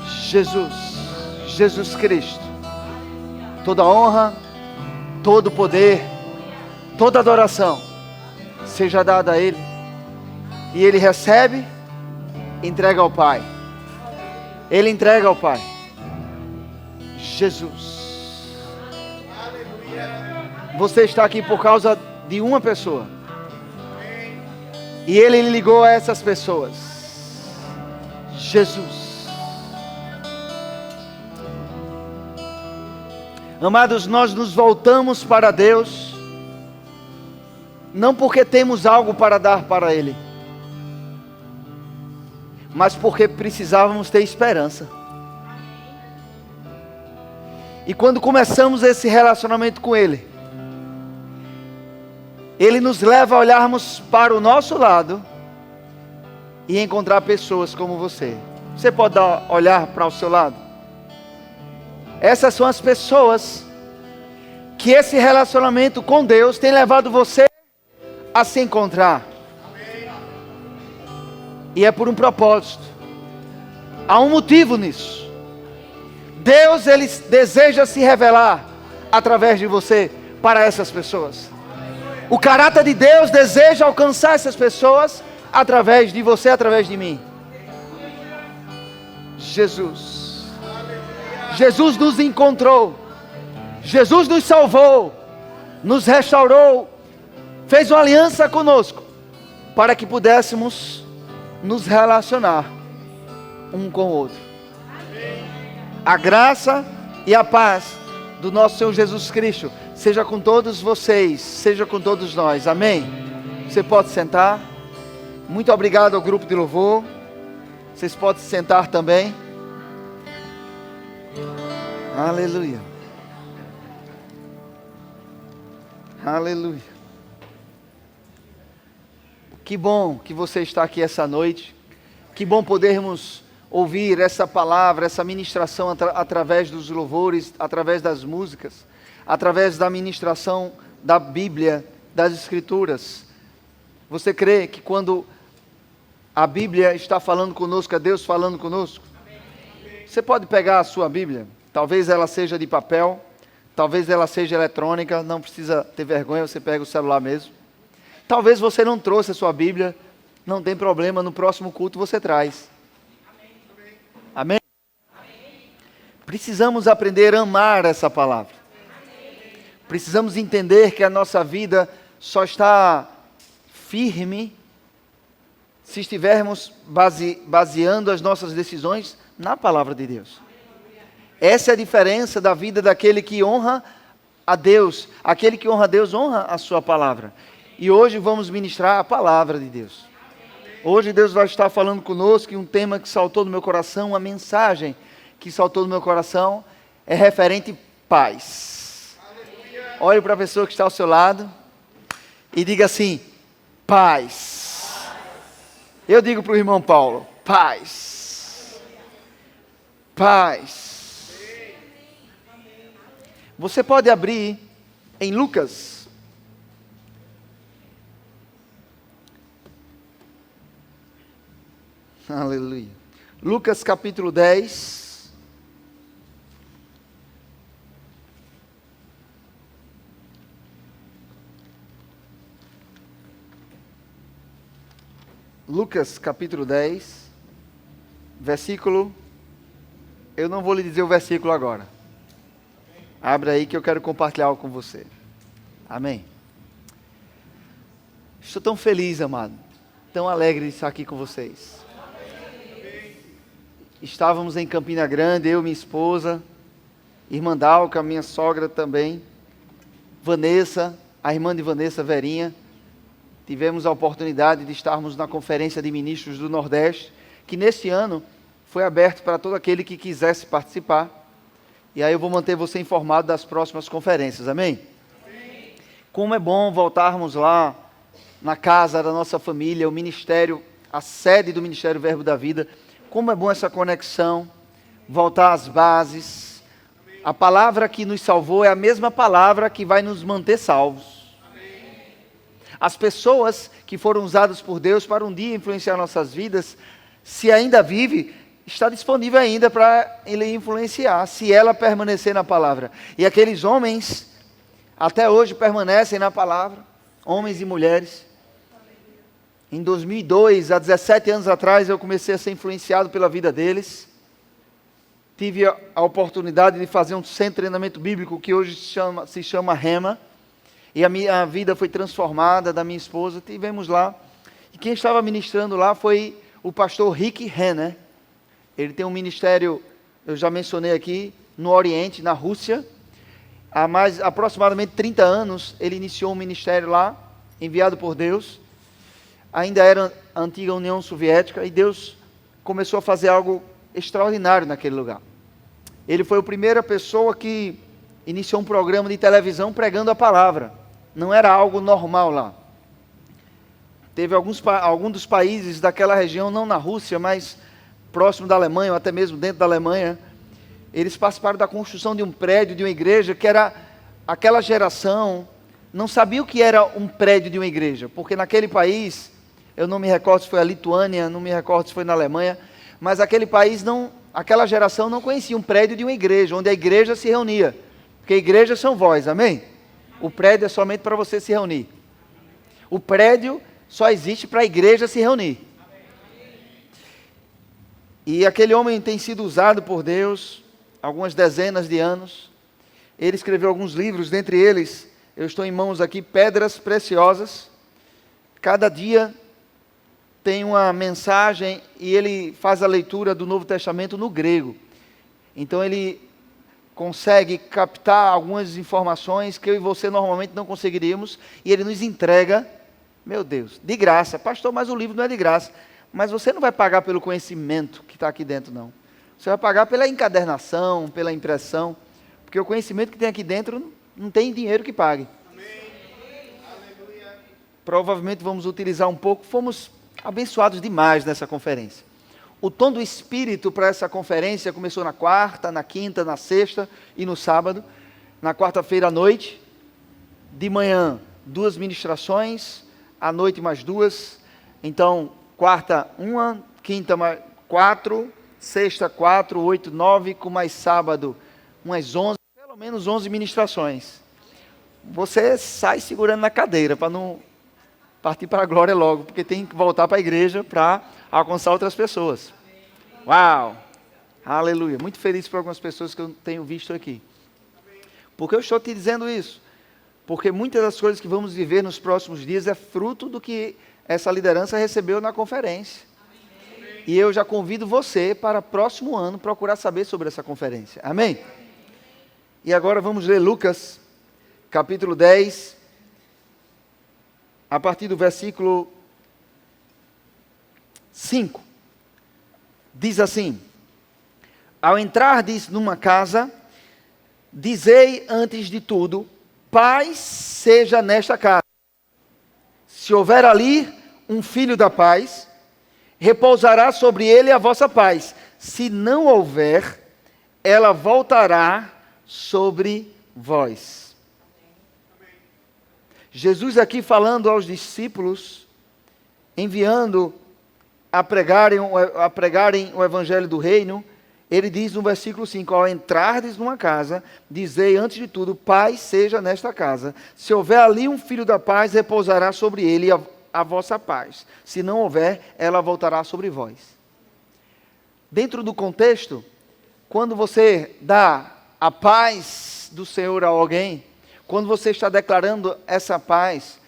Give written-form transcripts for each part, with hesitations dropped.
Jesus, Jesus Cristo, toda honra, todo poder, toda adoração seja dada a Ele, e Ele recebe, entrega ao Pai, Ele entrega ao Pai. Jesus, você está aqui por causa de uma pessoa, e Ele ligou a essas pessoas. Jesus. Amados, nós nos voltamos para Deus, não porque temos algo para dar para Ele, mas porque precisávamos ter esperança. E quando começamos esse relacionamento com Ele, Ele nos leva a olharmos para o nosso lado e encontrar pessoas como você. Você pode olhar para o seu lado? Essas são as pessoas que esse relacionamento com Deus tem levado você a se encontrar. E é por um propósito. Há um motivo nisso. Deus, Ele deseja se revelar através de você para essas pessoas. O caráter de Deus deseja alcançar essas pessoas através de você, através de mim. Jesus. Jesus nos encontrou, Jesus nos salvou, nos restaurou, fez uma aliança conosco, para que pudéssemos nos relacionar um com o outro. A graça e a paz do nosso Senhor Jesus Cristo seja com todos vocês, seja com todos nós, amém? Você pode sentar. Muito obrigado ao grupo de louvor. Vocês podem se sentar também. Aleluia. Aleluia. Que bom que você está aqui essa noite. Que bom podermos ouvir essa palavra, essa ministração através dos louvores, através das músicas, através da ministração da Bíblia, das Escrituras. Você crê que quando a Bíblia está falando conosco, é Deus falando conosco? Você pode pegar a sua Bíblia. Talvez ela seja de papel, talvez ela seja eletrônica, não precisa ter vergonha, você pega o celular mesmo. Talvez você não trouxe a sua Bíblia, não tem problema, no próximo culto você traz. Amém? Precisamos aprender a amar essa palavra. Precisamos entender que a nossa vida só está firme se estivermos baseando as nossas decisões na palavra de Deus. Essa é a diferença da vida daquele que honra a Deus. Aquele que honra a Deus honra a sua palavra. E hoje vamos ministrar a palavra de Deus. Hoje Deus vai estar falando conosco e um tema que saltou no meu coração, uma mensagem que saltou no meu coração é referente paz. Olhe para a pessoa que está ao seu lado e diga assim: paz. Eu digo para o irmão Paulo: paz. Paz. Você pode abrir em Lucas. Aleluia. Lucas capítulo 10. Lucas capítulo 10, versículo. Eu não vou lhe dizer o versículo agora. Abre aí que eu quero compartilhar algo com você. Amém. Estou tão feliz, amado. Tão alegre de estar aqui com vocês. Estávamos em Campina Grande, eu e minha esposa, irmã Dalca, minha sogra também, Vanessa, a irmã de Vanessa, Verinha. Tivemos a oportunidade de estarmos na Conferência de Ministros do Nordeste, que neste ano foi aberto para todo aquele que quisesse participar. E aí eu vou manter você informado das próximas conferências, amém? Amém. Como é bom voltarmos lá na casa da nossa família, o ministério, a sede do Ministério Verbo da Vida. Como é bom essa conexão, voltar às bases. A palavra que nos salvou é a mesma palavra que vai nos manter salvos. As pessoas que foram usadas por Deus para um dia influenciar nossas vidas se ainda vive, está disponível ainda para ele influenciar, se ela permanecer na palavra. E aqueles homens, até hoje, permanecem na palavra, homens e mulheres. Em 2002, há 17 anos atrás, eu comecei a ser influenciado pela vida deles. Tive a oportunidade de fazer um centro de treinamento bíblico que hoje se chama Rema. E a minha vida foi transformada, da minha esposa. Tivemos lá. E quem estava ministrando lá foi o pastor Rick Renner. Ele tem um ministério, eu já mencionei aqui, no Oriente, na Rússia. Há aproximadamente 30 anos, ele iniciou um ministério lá, enviado por Deus. Ainda era a antiga União Soviética, e Deus começou a fazer algo extraordinário naquele lugar. Ele foi a primeira pessoa que iniciou um programa de televisão pregando a palavra. Não era algo normal lá. Teve alguns dos países daquela região, não na Rússia, mas próximo da Alemanha, ou até mesmo dentro da Alemanha, eles participaram da construção de um prédio, de uma igreja, que era aquela geração, não sabia o que era um prédio de uma igreja, porque naquele país, eu não me recordo se foi a Lituânia, não me recordo se foi na Alemanha, mas aquele país aquela geração não conhecia um prédio de uma igreja, onde a igreja se reunia. Porque igrejas são vós, amém? O prédio é somente para você se reunir. O prédio só existe para a igreja se reunir. E aquele homem tem sido usado por Deus algumas dezenas de anos. Ele escreveu alguns livros, dentre eles, eu estou em mãos aqui, Pedras Preciosas. Cada dia tem uma mensagem e ele faz a leitura do Novo Testamento no grego. Então ele consegue captar algumas informações que eu e você normalmente não conseguiríamos, e ele nos entrega, meu Deus, de graça. Pastor, mas o livro não é de graça. Mas você não vai pagar pelo conhecimento que está aqui dentro, não. Você vai pagar pela encadernação, pela impressão, porque o conhecimento que tem aqui dentro não tem dinheiro que pague. Provavelmente vamos utilizar um pouco, fomos abençoados demais nessa conferência. O tom do Espírito para essa conferência começou na quarta, na quinta, na sexta e no sábado. Na quarta-feira à noite, de manhã 2 ministrações, à noite mais 2. Então, quarta 1, quinta 4, sexta 4, 8, 9, com mais sábado umas 11, pelo menos 11 ministrações. Você sai segurando na cadeira para não partir para a glória logo, porque tem que voltar para a igreja para alcançar outras pessoas. Uau! Aleluia! Muito feliz por algumas pessoas que eu tenho visto aqui. Por que eu estou te dizendo isso? Porque muitas das coisas que vamos viver nos próximos dias é fruto do que essa liderança recebeu na conferência. E eu já convido você para próximo ano procurar saber sobre essa conferência. Amém? E agora vamos ler Lucas, capítulo 10, a partir do versículo 5. Diz assim: ao entrardes numa casa, dizei antes de tudo, paz seja nesta casa. Se houver ali um filho da paz, repousará sobre ele a vossa paz. Se não houver, ela voltará sobre vós. Jesus aqui falando aos discípulos, enviando a pregarem o evangelho do reino, ele diz no versículo 5, ao entrardes numa casa, dizei antes de tudo, paz seja nesta casa. Se houver ali um filho da paz, repousará sobre ele a vossa paz. Se não houver, ela voltará sobre vós. Dentro do contexto, quando você dá a paz do Senhor a alguém, quando você está declarando essa paz,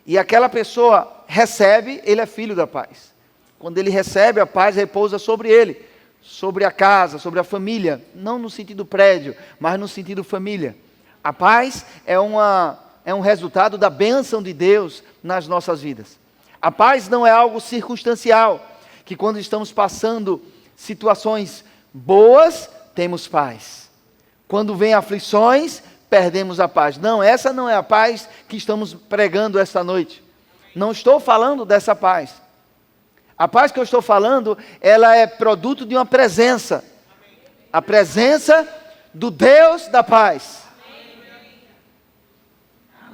e aquela pessoa recebe, ele é filho da paz. Quando ele recebe, a paz repousa sobre ele, sobre a casa, sobre a família, não no sentido prédio, mas no sentido família. A paz é um resultado da bênção de Deus nas nossas vidas. A paz não é algo circunstancial, que quando estamos passando situações boas, temos paz. Quando vem aflições, perdemos a paz. Não, essa não é a paz que estamos pregando esta noite. Não estou falando dessa paz. A paz que eu estou falando, ela é produto de uma presença. A presença do Deus da paz.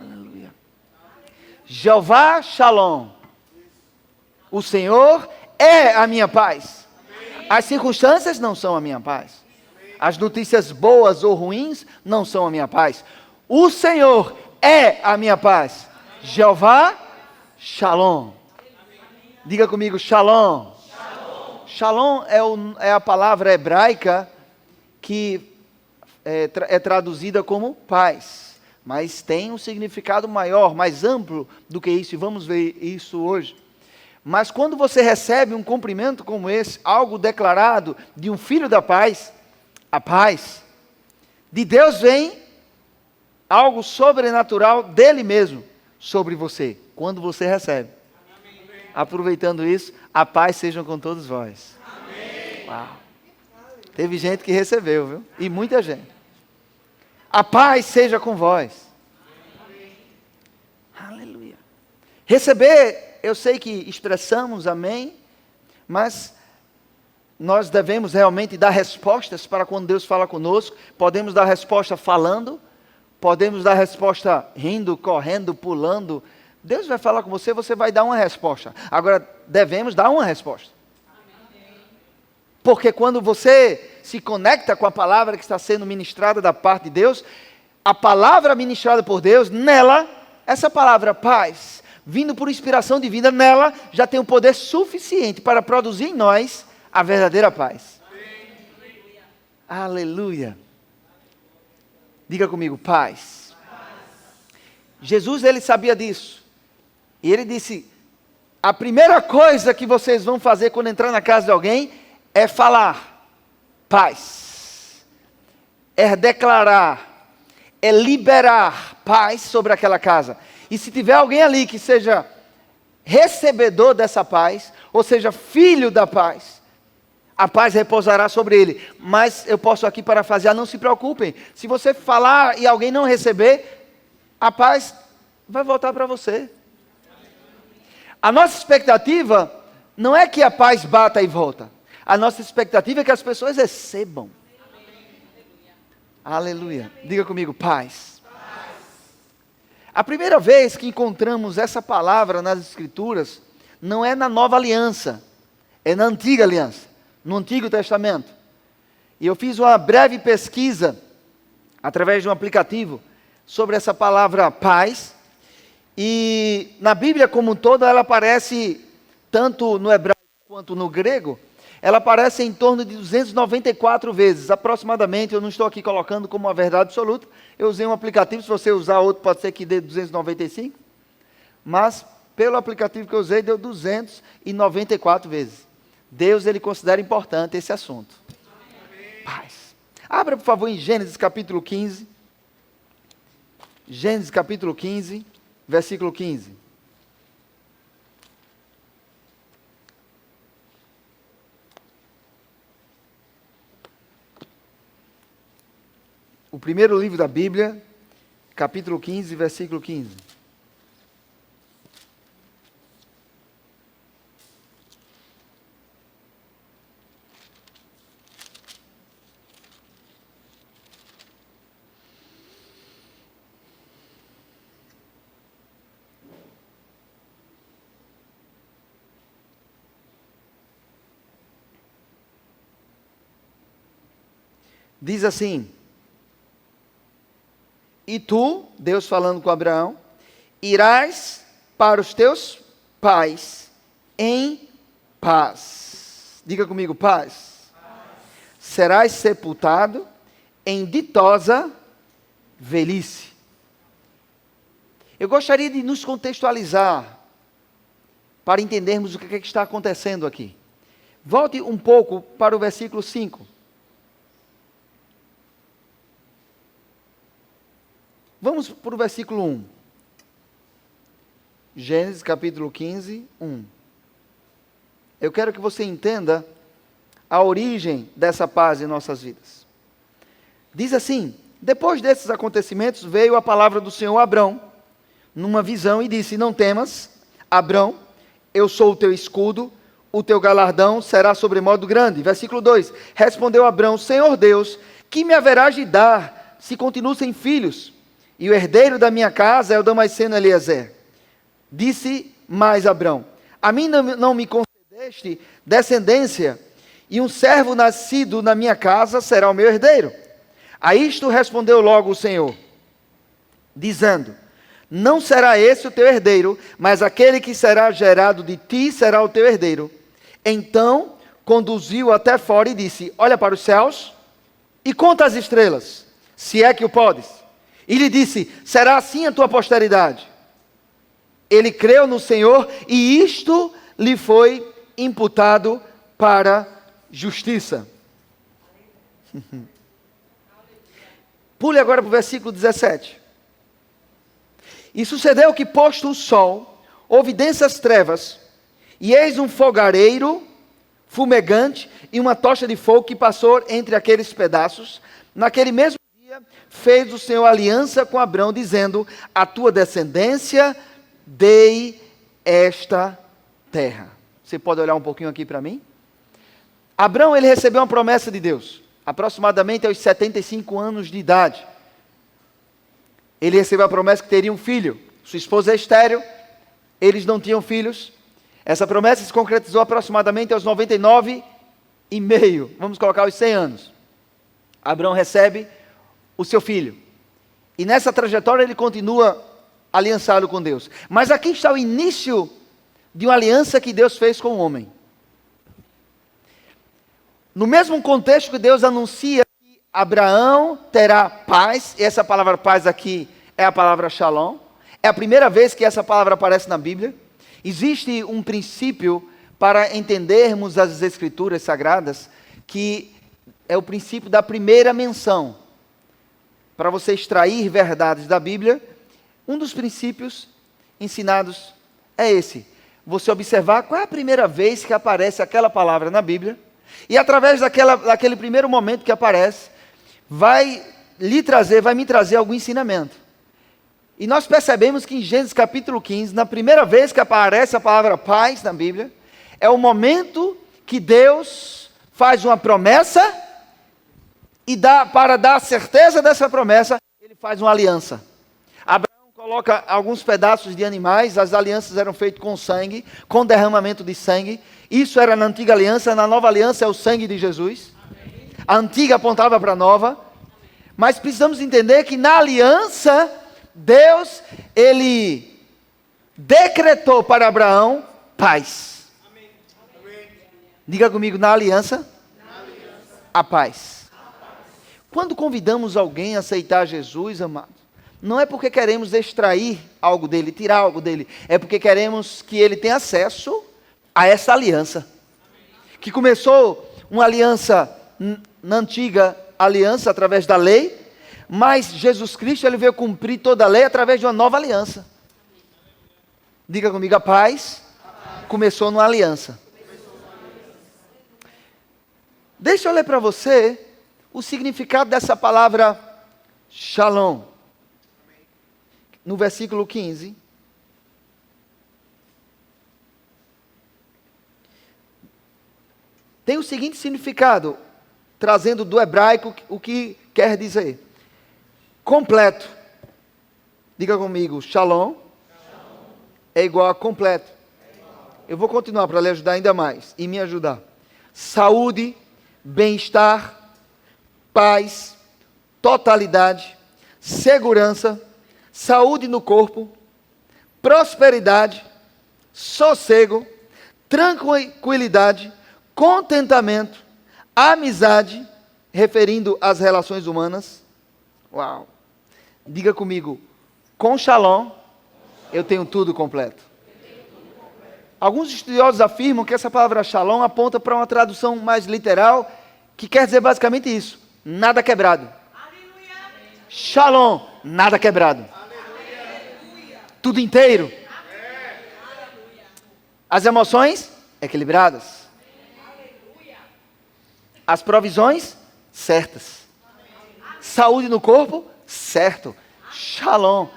Aleluia. Jeová Shalom. O Senhor é a minha paz. As circunstâncias não são a minha paz. As notícias boas ou ruins não são a minha paz. O Senhor é a minha paz. Jeová, Shalom. Diga comigo, Shalom. Shalom é a palavra hebraica que é traduzida como paz. Mas tem um significado maior, mais amplo do que isso. E vamos ver isso hoje. Mas quando você recebe um cumprimento como esse, algo declarado de um filho da paz, a paz de Deus vem algo sobrenatural dele mesmo sobre você, quando você recebe. Amém. Aproveitando isso, a paz seja com todos vós. Amém. Uau. Teve gente que recebeu, viu? E muita gente. A paz seja com vós. Amém. Aleluia. Receber, eu sei que expressamos amém, mas nós devemos realmente dar respostas para quando Deus fala conosco. Podemos dar resposta falando, podemos dar resposta rindo, correndo, pulando. Deus vai falar com você, você vai dar uma resposta. Agora, devemos dar uma resposta. Porque quando você se conecta com a palavra que está sendo ministrada da parte de Deus, a palavra ministrada por Deus, nela, essa palavra paz, vindo por inspiração divina, nela já tem o poder suficiente para produzir em nós a verdadeira paz. Aleluia. Diga comigo, paz. Jesus, ele sabia disso. E ele disse, a primeira coisa que vocês vão fazer quando entrar na casa de alguém é falar paz. É declarar, é liberar paz sobre aquela casa. E se tiver alguém ali que seja recebedor dessa paz, ou seja, filho da paz, a paz repousará sobre ele. Mas eu posso aqui parafrasear, não se preocupem. Se você falar e alguém não receber, a paz vai voltar para você. A nossa expectativa não é que a paz bata e volta. A nossa expectativa é que as pessoas recebam. Aleluia. Diga comigo, paz. A primeira vez que encontramos essa palavra nas Escrituras, não é na Nova Aliança, é na Antiga Aliança. No Antigo Testamento. E eu fiz uma breve pesquisa, através de um aplicativo, sobre essa palavra paz. E na Bíblia como um todo, ela aparece, tanto no hebraico quanto no grego, ela aparece em torno de 294 vezes, aproximadamente. Eu não estou aqui colocando como uma verdade absoluta. Eu usei um aplicativo, se você usar outro, pode ser que dê 295. Mas, pelo aplicativo que eu usei, deu 294 vezes. Deus, ele considera importante esse assunto. Amém. Paz. Abra, por favor, em Gênesis capítulo 15. Gênesis capítulo 15, versículo 15. O primeiro livro da Bíblia, capítulo 15, versículo 15. Diz assim, e tu, Deus falando com Abraão, irás para os teus pais em paz. Diga comigo, paz. Serás sepultado em ditosa velhice. Eu gostaria de nos contextualizar para entendermos o que está acontecendo aqui. Volte um pouco para o versículo 5. Vamos para o versículo 1. Gênesis capítulo 15, 1. Eu quero que você entenda a origem dessa paz em nossas vidas. Diz assim, depois desses acontecimentos veio a palavra do Senhor a Abrão, numa visão, e disse, não temas, Abrão, eu sou o teu escudo, o teu galardão será sobremodo grande. Versículo 2, respondeu Abrão, Senhor Deus, que me haverás de dar, se continuo sem filhos? E o herdeiro da minha casa é o Damasceno Eliezer. Disse mais Abrão, a mim não me concedeste descendência, e um servo nascido na minha casa será o meu herdeiro. A isto respondeu logo o Senhor, dizendo: não será esse o teu herdeiro, mas aquele que será gerado de ti será o teu herdeiro. Então conduziu até fora e disse: olha para os céus e conta as estrelas, se é que o podes. E lhe disse: será assim a tua posteridade. Ele creu no Senhor e isto lhe foi imputado para justiça. Pule agora para o versículo 17. E sucedeu que, posto o sol, houve densas trevas, e eis um fogareiro fumegante e uma tocha de fogo que passou entre aqueles pedaços. Naquele mesmo dia fez o Senhor aliança com Abrão, dizendo: a tua descendência dei esta terra. Você pode olhar um pouquinho aqui para mim? Abrão, ele recebeu uma promessa de Deus, aproximadamente aos 75 anos de idade. Ele recebeu a promessa que teria um filho. Sua esposa é estéril, eles não tinham filhos. Essa promessa se concretizou aproximadamente aos 99 e meio, vamos colocar os 100 anos. Abrão recebe o seu filho. E nessa trajetória ele continua aliançado com Deus. Mas aqui está o início de uma aliança que Deus fez com o homem. No mesmo contexto que Deus anuncia que Abraão terá paz, e essa palavra paz aqui é a palavra shalom, é a primeira vez que essa palavra aparece na Bíblia. Existe um princípio para entendermos as Escrituras Sagradas, que é o princípio da primeira menção. Para você extrair verdades da Bíblia, um dos princípios ensinados é esse: você observar qual é a primeira vez que aparece aquela palavra na Bíblia, e através daquele primeiro momento que aparece, vai me trazer algum ensinamento. E nós percebemos que em Gênesis capítulo 15, na primeira vez que aparece a palavra paz na Bíblia, é o momento que Deus faz uma promessa, e para dar certeza dessa promessa, ele faz uma aliança. Abraão coloca alguns pedaços de animais, as alianças eram feitas com sangue, com derramamento de sangue. Isso era na antiga aliança, na nova aliança é o sangue de Jesus. Amém. A antiga apontava para a nova. Mas precisamos entender que na aliança, Deus, ele decretou para Abraão paz. Amém. Diga comigo, na aliança, a paz. Quando convidamos alguém a aceitar Jesus, amado, não é porque queremos extrair algo dele, tirar algo dele, é porque queremos que ele tenha acesso a essa aliança, que começou uma aliança na antiga aliança através da lei, mas Jesus Cristo ele veio cumprir toda a lei através de uma nova aliança. Diga comigo, a paz começou numa aliança. Deixa eu ler para você o significado dessa palavra shalom. No versículo 15. Tem o seguinte significado, trazendo do hebraico o que quer dizer: completo. Diga comigo, shalom, é igual a completo. Eu vou continuar para lhe ajudar ainda mais e me ajudar. Saúde, bem-estar, paz, totalidade, segurança, saúde no corpo, prosperidade, sossego, tranquilidade, contentamento, amizade, referindo às relações humanas. Uau! Diga comigo, com shalom, eu tenho tudo completo. Alguns estudiosos afirmam que essa palavra shalom aponta para uma tradução mais literal, que quer dizer basicamente isso: nada quebrado. Aleluia. Shalom, nada quebrado. Aleluia. Tudo inteiro. Aleluia. As emoções equilibradas. As provisões certas. Saúde no corpo, certo. Shalom.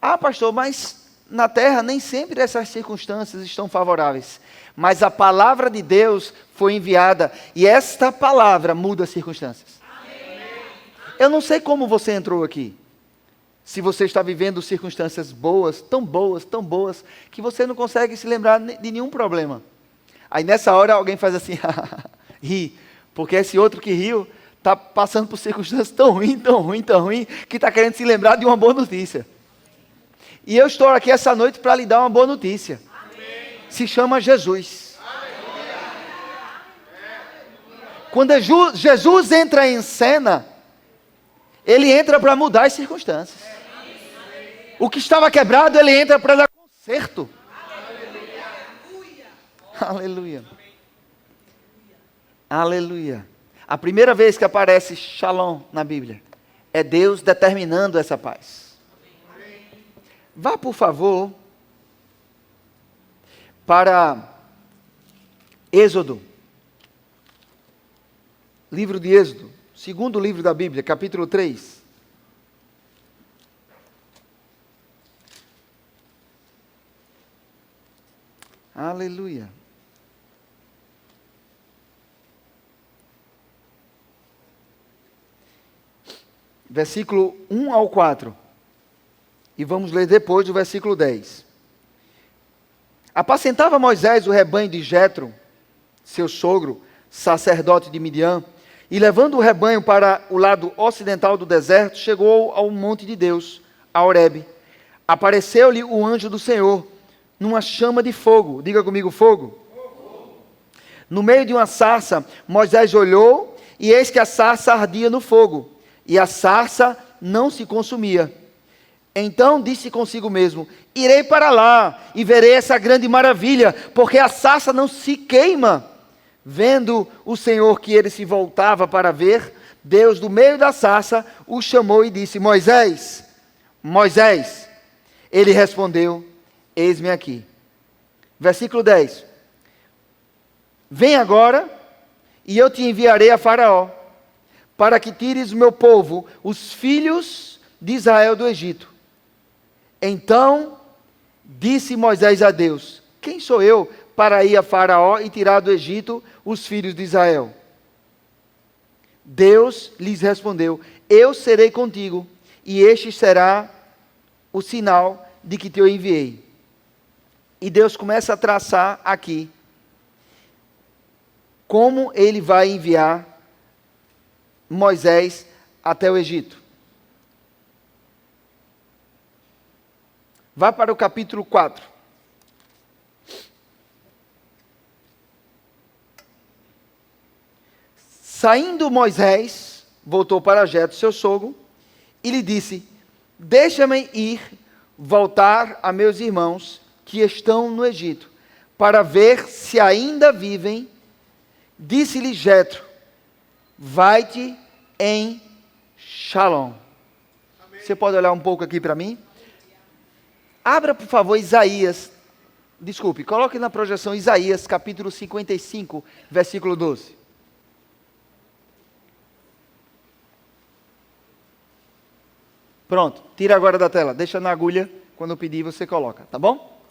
Ah, pastor, mas na terra nem sempre essas circunstâncias estão favoráveis. Mas a palavra de Deus foi enviada e esta palavra muda as circunstâncias. Eu não sei como você entrou aqui. Se você está vivendo circunstâncias boas, tão boas, que você não consegue se lembrar de nenhum problema. Aí nessa hora alguém faz assim, ri. Porque esse outro que riu está passando por circunstâncias tão ruim, que está querendo se lembrar de uma boa notícia. E eu estou aqui essa noite para lhe dar uma boa notícia. Amém. Se chama Jesus. Aleluia. Quando Jesus entra em cena, ele entra para mudar as circunstâncias. O que estava quebrado, ele entra para dar conserto. Aleluia. Aleluia. A primeira vez que aparece Shalom na Bíblia, é Deus determinando essa paz. Vá, por favor, para Êxodo. Livro de Êxodo, segundo livro da Bíblia, capítulo 3. Aleluia. Versículo 1 ao 4. E vamos ler depois do versículo 10. Apacentava Moisés o rebanho de Jetro, seu sogro, sacerdote de Midian, e levando o rebanho para o lado ocidental do deserto, chegou ao monte de Deus, a Horebe. Apareceu-lhe o anjo do Senhor, numa chama de fogo. Diga comigo, fogo. No meio de uma sarça, Moisés olhou, e eis que a sarça ardia no fogo, e a sarça não se consumia. Então disse consigo mesmo: irei para lá e verei essa grande maravilha, porque a sarça não se queima. Vendo o Senhor que ele se voltava para ver, Deus do meio da sarça o chamou e disse: Moisés, Moisés. Ele respondeu: eis-me aqui. Versículo 10. Vem agora e eu te enviarei a Faraó, para que tires o meu povo, os filhos de Israel, do Egito. Então disse Moisés a Deus: quem sou eu para ir a Faraó e tirar do Egito os filhos de Israel? Deus lhes respondeu: eu serei contigo, e este será o sinal de que te eu enviei. E Deus começa a traçar aqui como ele vai enviar Moisés até o Egito. Vá para o capítulo 4. Saindo Moisés, voltou para Jetro, seu sogro, e lhe disse: deixa-me ir, voltar a meus irmãos que estão no Egito, para ver se ainda vivem. Disse-lhe Jetro: vai-te em Shalom. Amém. Você pode olhar um pouco aqui para mim? Abra, por favor, coloque na projeção Isaías, capítulo 55, versículo 12. Pronto, tira agora da tela, deixa na agulha, quando eu pedir você coloca, tá bom?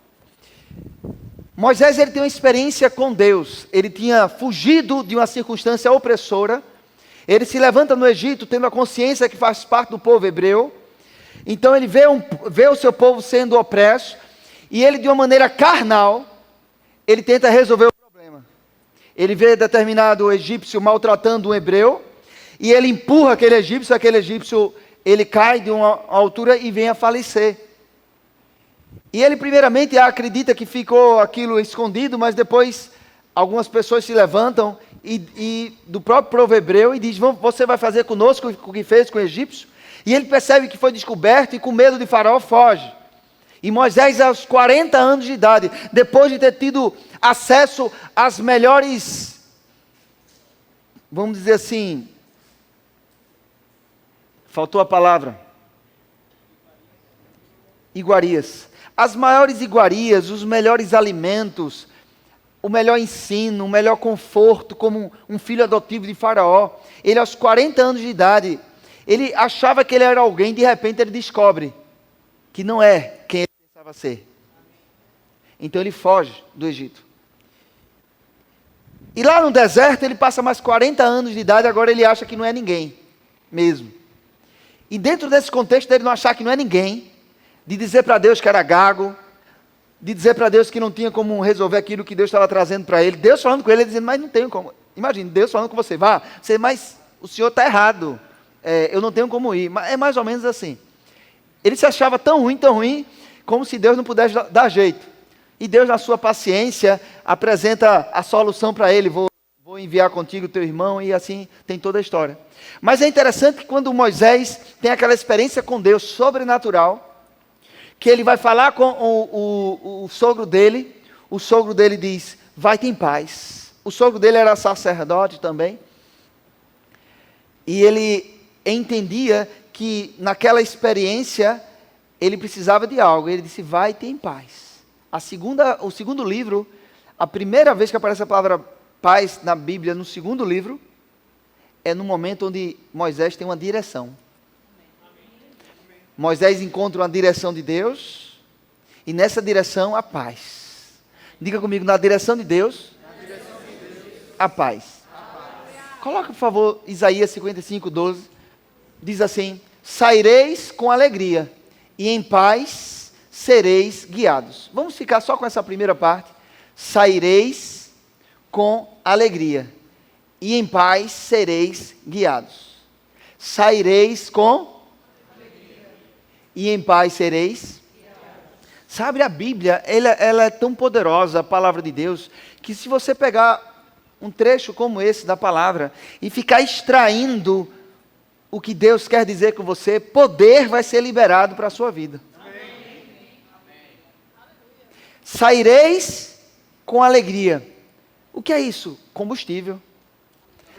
Moisés, ele tem uma experiência com Deus, ele tinha fugido de uma circunstância opressora, ele se levanta no Egito, tendo a consciência que faz parte do povo hebreu. Então ele vê o seu povo sendo opresso, e ele, de uma maneira carnal, ele tenta resolver o problema. Ele vê determinado egípcio maltratando um hebreu, e ele empurra aquele egípcio ele cai de uma altura e vem a falecer. E ele primeiramente acredita que ficou aquilo escondido, mas depois algumas pessoas se levantam e do próprio povo hebreu e diz: você vai fazer conosco o que fez com o egípcio? E ele percebe que foi descoberto e, com medo de Faraó, foge. E Moisés, aos 40 anos de idade, depois de ter tido acesso às melhores, vamos dizer assim, faltou a palavra, iguarias. As maiores iguarias, os melhores alimentos, o melhor ensino, o melhor conforto, como um filho adotivo de Faraó. Ele, aos 40 anos de idade, ele achava que ele era alguém, de repente ele descobre que não é quem ele pensava ser. Então ele foge do Egito. E lá no deserto ele passa mais 40 anos de idade, agora ele acha que não é ninguém mesmo. E dentro desse contexto dele não achar que não é ninguém, de dizer para Deus que era gago, de dizer para Deus que não tinha como resolver aquilo que Deus estava trazendo para ele, Deus falando com ele, dizendo: mas não tenho como, Imagine, Deus falando com você, vá, mas o senhor está errado, eu não tenho como ir. É mais ou menos assim. Ele se achava tão ruim, como se Deus não pudesse dar jeito. E Deus, na sua paciência, apresenta a solução para ele. Vou enviar contigo o teu irmão, e assim tem toda a história. Mas é interessante que quando Moisés tem aquela experiência com Deus sobrenatural, que ele vai falar com o sogro dele, o sogro dele diz, vai-te em paz. O sogro dele era sacerdote também, e ele entendia que naquela experiência ele precisava de algo. Ele disse, vai-te em paz. O segundo livro, a primeira vez que aparece a palavra paz na Bíblia, no segundo livro, é no momento onde Moisés tem uma direção. Moisés encontra uma direção de Deus, e nessa direção a paz. Diga comigo, na direção de Deus, a paz. Coloca, por favor, Isaías 55:12. Diz assim, saireis com alegria, e em paz sereis guiados. Vamos ficar só com essa primeira parte. Saireis com alegria, e em paz sereis guiados. Saireis com alegria, e em paz sereis guiados. Sabe, a Bíblia, ela é tão poderosa, a palavra de Deus, que se você pegar um trecho como esse da palavra, e ficar extraindo o que Deus quer dizer com você, poder vai ser liberado para a sua vida. Amém. Saireis com alegria. O que é isso? Combustível.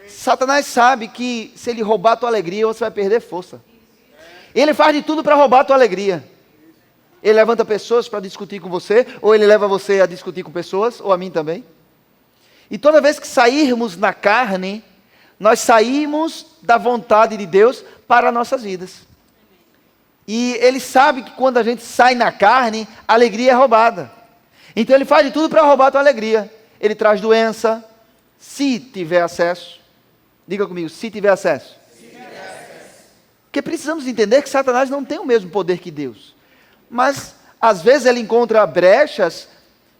Satanás sabe que se ele roubar a tua alegria, você vai perder força. Ele faz de tudo para roubar a tua alegria. Ele levanta pessoas para discutir com você, ou ele leva você a discutir com pessoas, ou a mim também. E toda vez que sairmos na carne, nós saímos da vontade de Deus para nossas vidas. E ele sabe que quando a gente sai na carne, a alegria é roubada. Então ele faz de tudo para roubar a tua alegria. Ele traz doença, se tiver acesso. Diga comigo, se tiver acesso. Porque precisamos entender que Satanás não tem o mesmo poder que Deus. Mas, às vezes, ele encontra brechas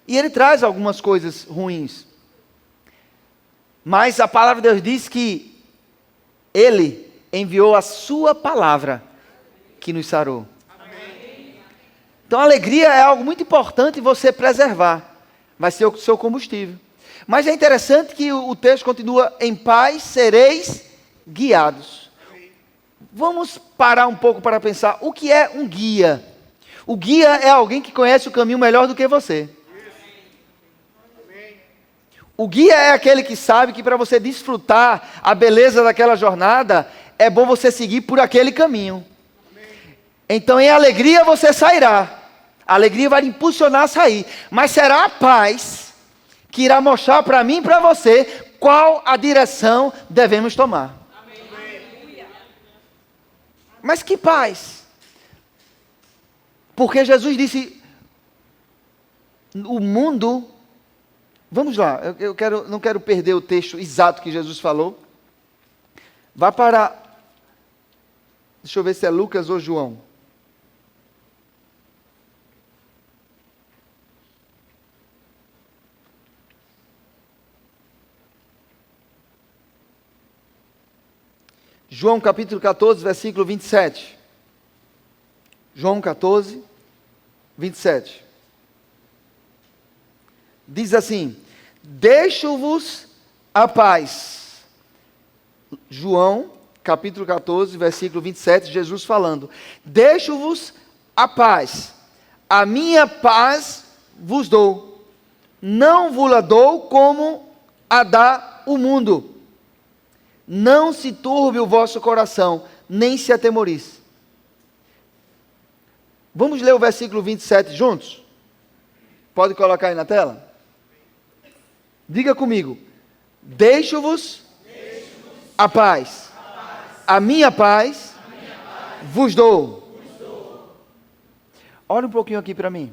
e ele traz algumas coisas ruins. Mas a palavra de Deus diz que ele enviou a sua palavra que nos sarou. Então, a alegria é algo muito importante você preservar. Vai ser o seu combustível. Mas é interessante que o texto continua, em paz sereis guiados. Vamos parar um pouco para pensar, o que é um guia? O guia é alguém que conhece o caminho melhor do que você. O guia é aquele que sabe que para você desfrutar a beleza daquela jornada, é bom você seguir por aquele caminho. Então em alegria você sairá. A alegria vai lhe impulsionar a sair. Mas será a paz que irá mostrar para mim e para você qual a direção devemos tomar. Amém. Mas que paz? Porque Jesus disse, o mundo... Vamos lá, não quero perder o texto exato que Jesus falou. Vá para... Deixa eu ver se é Lucas ou João. João capítulo 14, versículo 27. João 14, 27. Diz assim, deixo-vos a paz. João capítulo 14, versículo 27, Jesus falando, deixo-vos a paz. A minha paz vos dou. Não vos-la dou como a dá o mundo. Não se turbe o vosso coração, nem se atemorize. Vamos ler o versículo 27 juntos? Pode colocar aí na tela? Diga comigo. Deixo-vos a paz. A minha paz vos dou. Olha um pouquinho aqui para mim.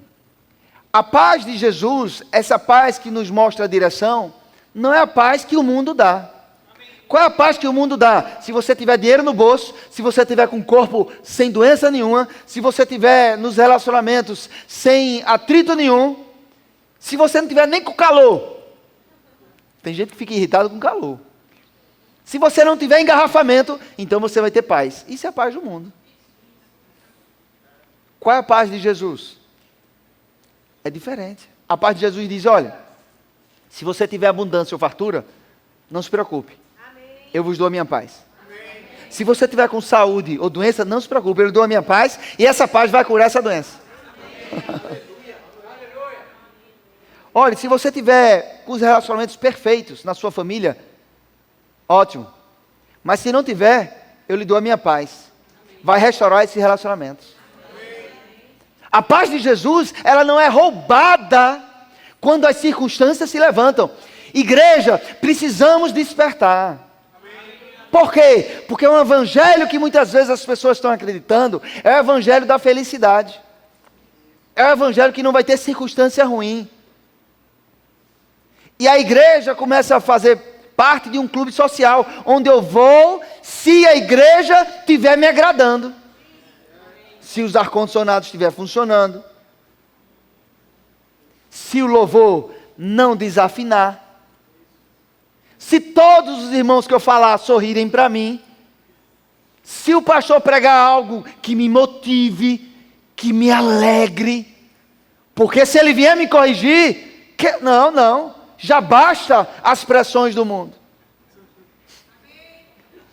A paz de Jesus, essa paz que nos mostra a direção, não é a paz que o mundo dá. Qual é a paz que o mundo dá? Se você tiver dinheiro no bolso, se você tiver com o corpo sem doença nenhuma, se você tiver nos relacionamentos sem atrito nenhum, se você não tiver nem com calor. Tem gente que fica irritado com calor. Se você não tiver engarrafamento, então você vai ter paz. Isso é a paz do mundo. Qual é a paz de Jesus? É diferente. A paz de Jesus diz, olha, se você tiver abundância ou fartura, não se preocupe. Eu vos dou a minha paz. Se você tiver com saúde ou doença, não se preocupe, eu dou a minha paz e essa paz vai curar essa doença. Olha, se você tiver com os relacionamentos perfeitos na sua família, ótimo. Mas se não tiver, eu lhe dou a minha paz. Vai restaurar esses relacionamentos. A paz de Jesus, ela não é roubada quando as circunstâncias se levantam. Igreja, precisamos despertar. Por quê? Porque é um evangelho que muitas vezes as pessoas estão acreditando, é o evangelho da felicidade. É o evangelho que não vai ter circunstância ruim. E a igreja começa a fazer parte de um clube social, onde eu vou, se a igreja estiver me agradando. Se os ar-condicionados estiver funcionando. Se o louvor não desafinar. Se todos os irmãos que eu falar sorrirem para mim. Se o pastor pregar algo que me motive, que me alegre. Porque se ele vier me corrigir, não. Já basta as pressões do mundo.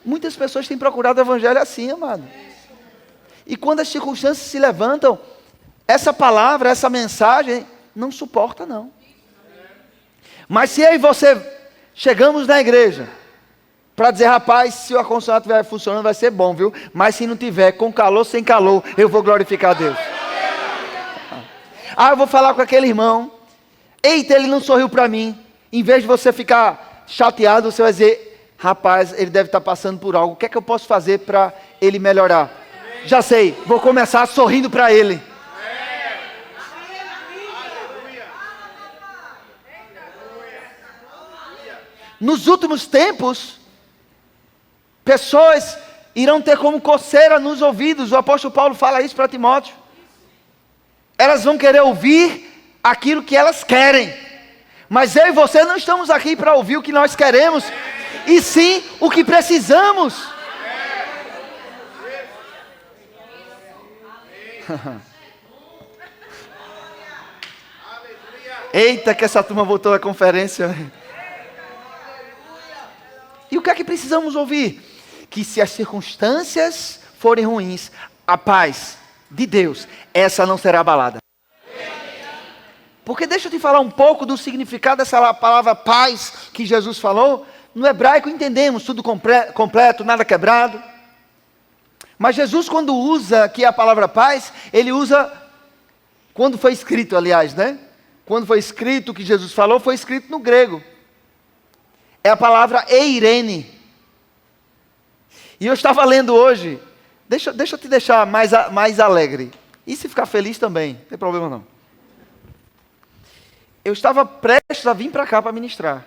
Muitas pessoas têm procurado o evangelho assim, amado. E quando as circunstâncias se levantam, essa palavra, essa mensagem, não suporta não. Mas se eu e você chegamos na igreja, para dizer, rapaz, se o ar-condicionado estiver funcionando, vai ser bom, viu? Mas se não tiver, com calor, sem calor, eu vou glorificar a Deus. Eu vou falar com aquele irmão. Eita, ele não sorriu para mim. Em vez de você ficar chateado, você vai dizer, rapaz, ele deve estar passando por algo. O que é que eu posso fazer para ele melhorar? Já sei, vou começar sorrindo para ele. Nos últimos tempos, pessoas irão ter como coceira nos ouvidos. O apóstolo Paulo fala isso para Timóteo. Elas vão querer ouvir aquilo que elas querem. Mas eu e você não estamos aqui para ouvir o que nós queremos, e sim o que precisamos. Eita, que essa turma voltou à conferência. E o que é que precisamos ouvir? Que se as circunstâncias forem ruins, a paz de Deus, essa não será abalada. Porque deixa eu te falar um pouco do significado dessa palavra paz que Jesus falou. No hebraico entendemos tudo completo, nada quebrado. Mas Jesus, quando usa aqui a palavra paz, ele usa, quando foi escrito, aliás, né? Quando foi escrito o que Jesus falou, foi escrito no grego. É a palavra eirene. E eu estava lendo hoje, deixa eu te deixar mais alegre. E se ficar feliz também, não tem problema não. Eu estava prestes a vir para cá para ministrar.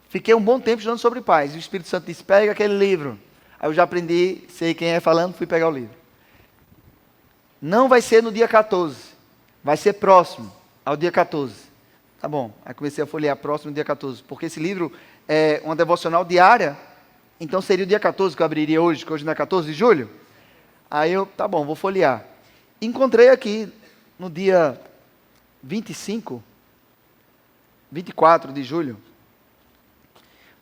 Fiquei um bom tempo estudando sobre paz. E o Espírito Santo disse, pega aquele livro. Aí eu já aprendi, sei quem é falando, fui pegar o livro. Não vai ser no dia 14. Vai ser próximo ao dia 14. Tá bom. Aí comecei a folhear próximo ao dia 14. Porque esse livro é uma devocional diária. Então seria o dia 14 que eu abriria hoje, que hoje não é 14 de julho. Aí eu, tá bom, vou folhear. Encontrei aqui no dia 24 de julho,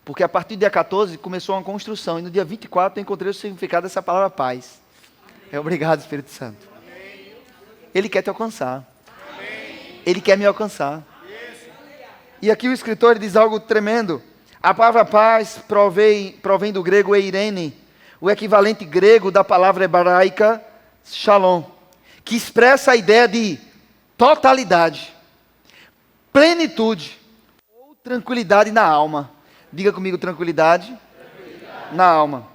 porque a partir do dia 14 começou uma construção, e no dia 24 eu encontrei o significado dessa palavra paz. Obrigado, Espírito Santo. Ele quer te alcançar. Ele quer me alcançar. E aqui o escritor diz algo tremendo. A palavra paz provém do grego eirene, o equivalente grego da palavra hebraica shalom, que expressa a ideia de totalidade, plenitude, tranquilidade na alma. Diga comigo, tranquilidade. Na alma.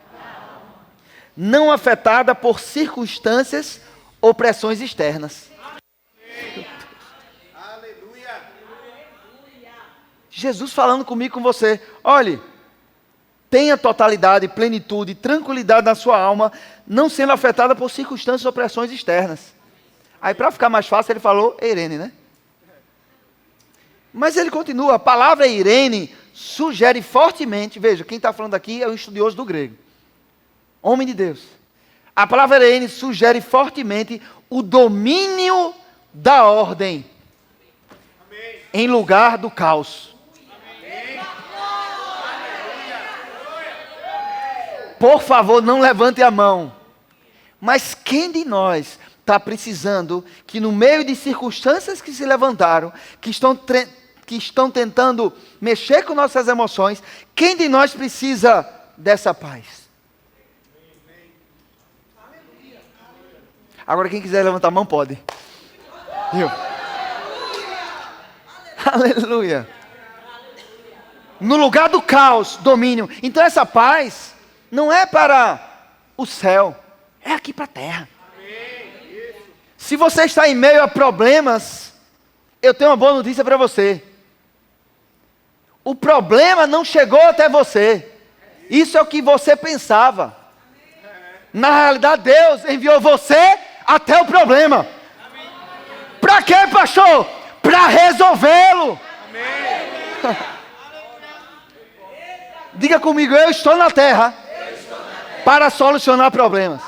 Não afetada por circunstâncias ou pressões externas. Aleluia. Jesus falando comigo, com você. Olhe, tenha totalidade, plenitude, tranquilidade na sua alma, não sendo afetada por circunstâncias ou pressões externas. Aí para ficar mais fácil ele falou eirene, né? Mas ele continua, a palavra eirene sugere fortemente, veja, quem está falando aqui é um estudioso do grego, homem de Deus. A palavra Irene sugere fortemente o domínio da ordem em lugar do caos. Por favor, não levante a mão. Mas quem de nós está precisando que no meio de circunstâncias que se levantaram, que estão tentando mexer com nossas emoções, quem de nós precisa dessa paz? Agora quem quiser levantar a mão pode. Eu. Aleluia. No lugar do caos, domínio. Então essa paz não é para o céu, é aqui para a terra. Se você está em meio a problemas, eu tenho uma boa notícia para você. O problema não chegou até você. Isso é o que você pensava. Na realidade, Deus enviou você até o problema. Para quê, pastor? Para resolvê-lo. Diga comigo, eu estou na terra para solucionar problemas.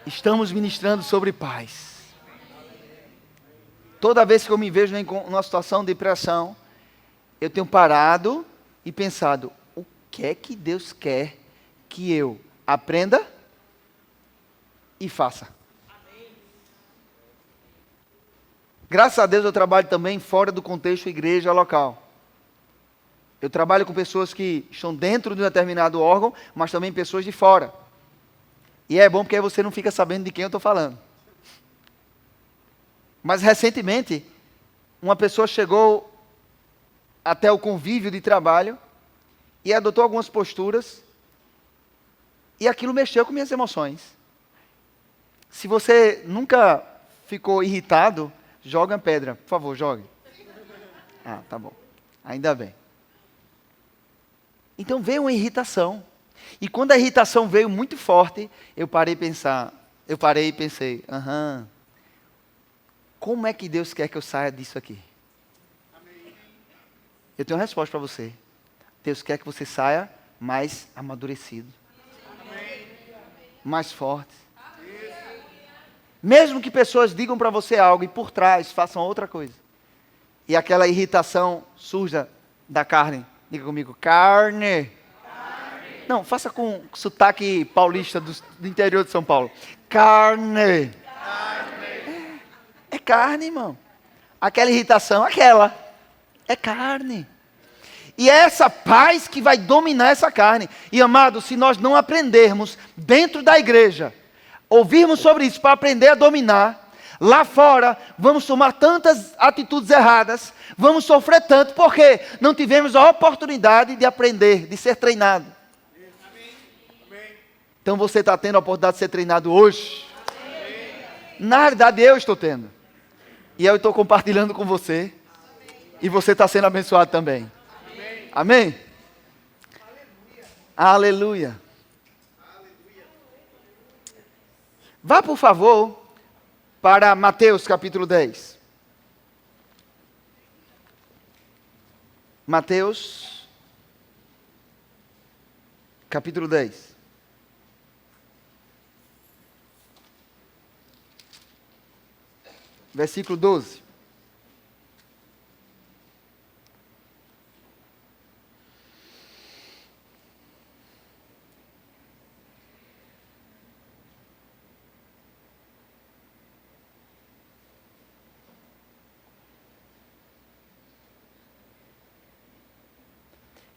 Estamos ministrando sobre paz. Toda vez que eu me vejo numa situação de pressão, eu tenho parado e pensado, o que é que Deus quer que eu aprenda e faça? Graças a Deus eu trabalho também fora do contexto igreja local. Eu trabalho com pessoas que estão dentro de um determinado órgão, mas também pessoas de fora. E é bom porque aí você não fica sabendo de quem eu estou falando. Mas recentemente, uma pessoa chegou até o convívio de trabalho e adotou algumas posturas e aquilo mexeu com minhas emoções. Se você nunca ficou irritado, joga a pedra. Por favor, jogue. Ah, tá bom. Ainda bem. Então veio uma irritação. E quando a irritação veio muito forte, eu parei e pensei, como é que Deus quer que eu saia disso aqui? Eu tenho uma resposta para você. Deus quer que você saia mais amadurecido. Mais forte. Mesmo que pessoas digam para você algo e por trás façam outra coisa. E aquela irritação surja da carne. Diga comigo, carne. Não, faça com sotaque paulista do interior de São Paulo. Carne. É carne, irmão. Aquela irritação, é carne. E é essa paz que vai dominar essa carne. E amado, se nós não aprendermos dentro da igreja, ouvirmos sobre isso para aprender a dominar, lá fora vamos tomar tantas atitudes erradas, vamos sofrer tanto, porque não tivemos a oportunidade de aprender, de ser treinado. Então você está tendo a oportunidade de ser treinado hoje. Na realidade eu estou tendo. E eu estou compartilhando com você. E você está sendo abençoado também. Amém? Aleluia. Vá, por favor, para Mateus capítulo 10. Mateus capítulo 10. Versículo 12.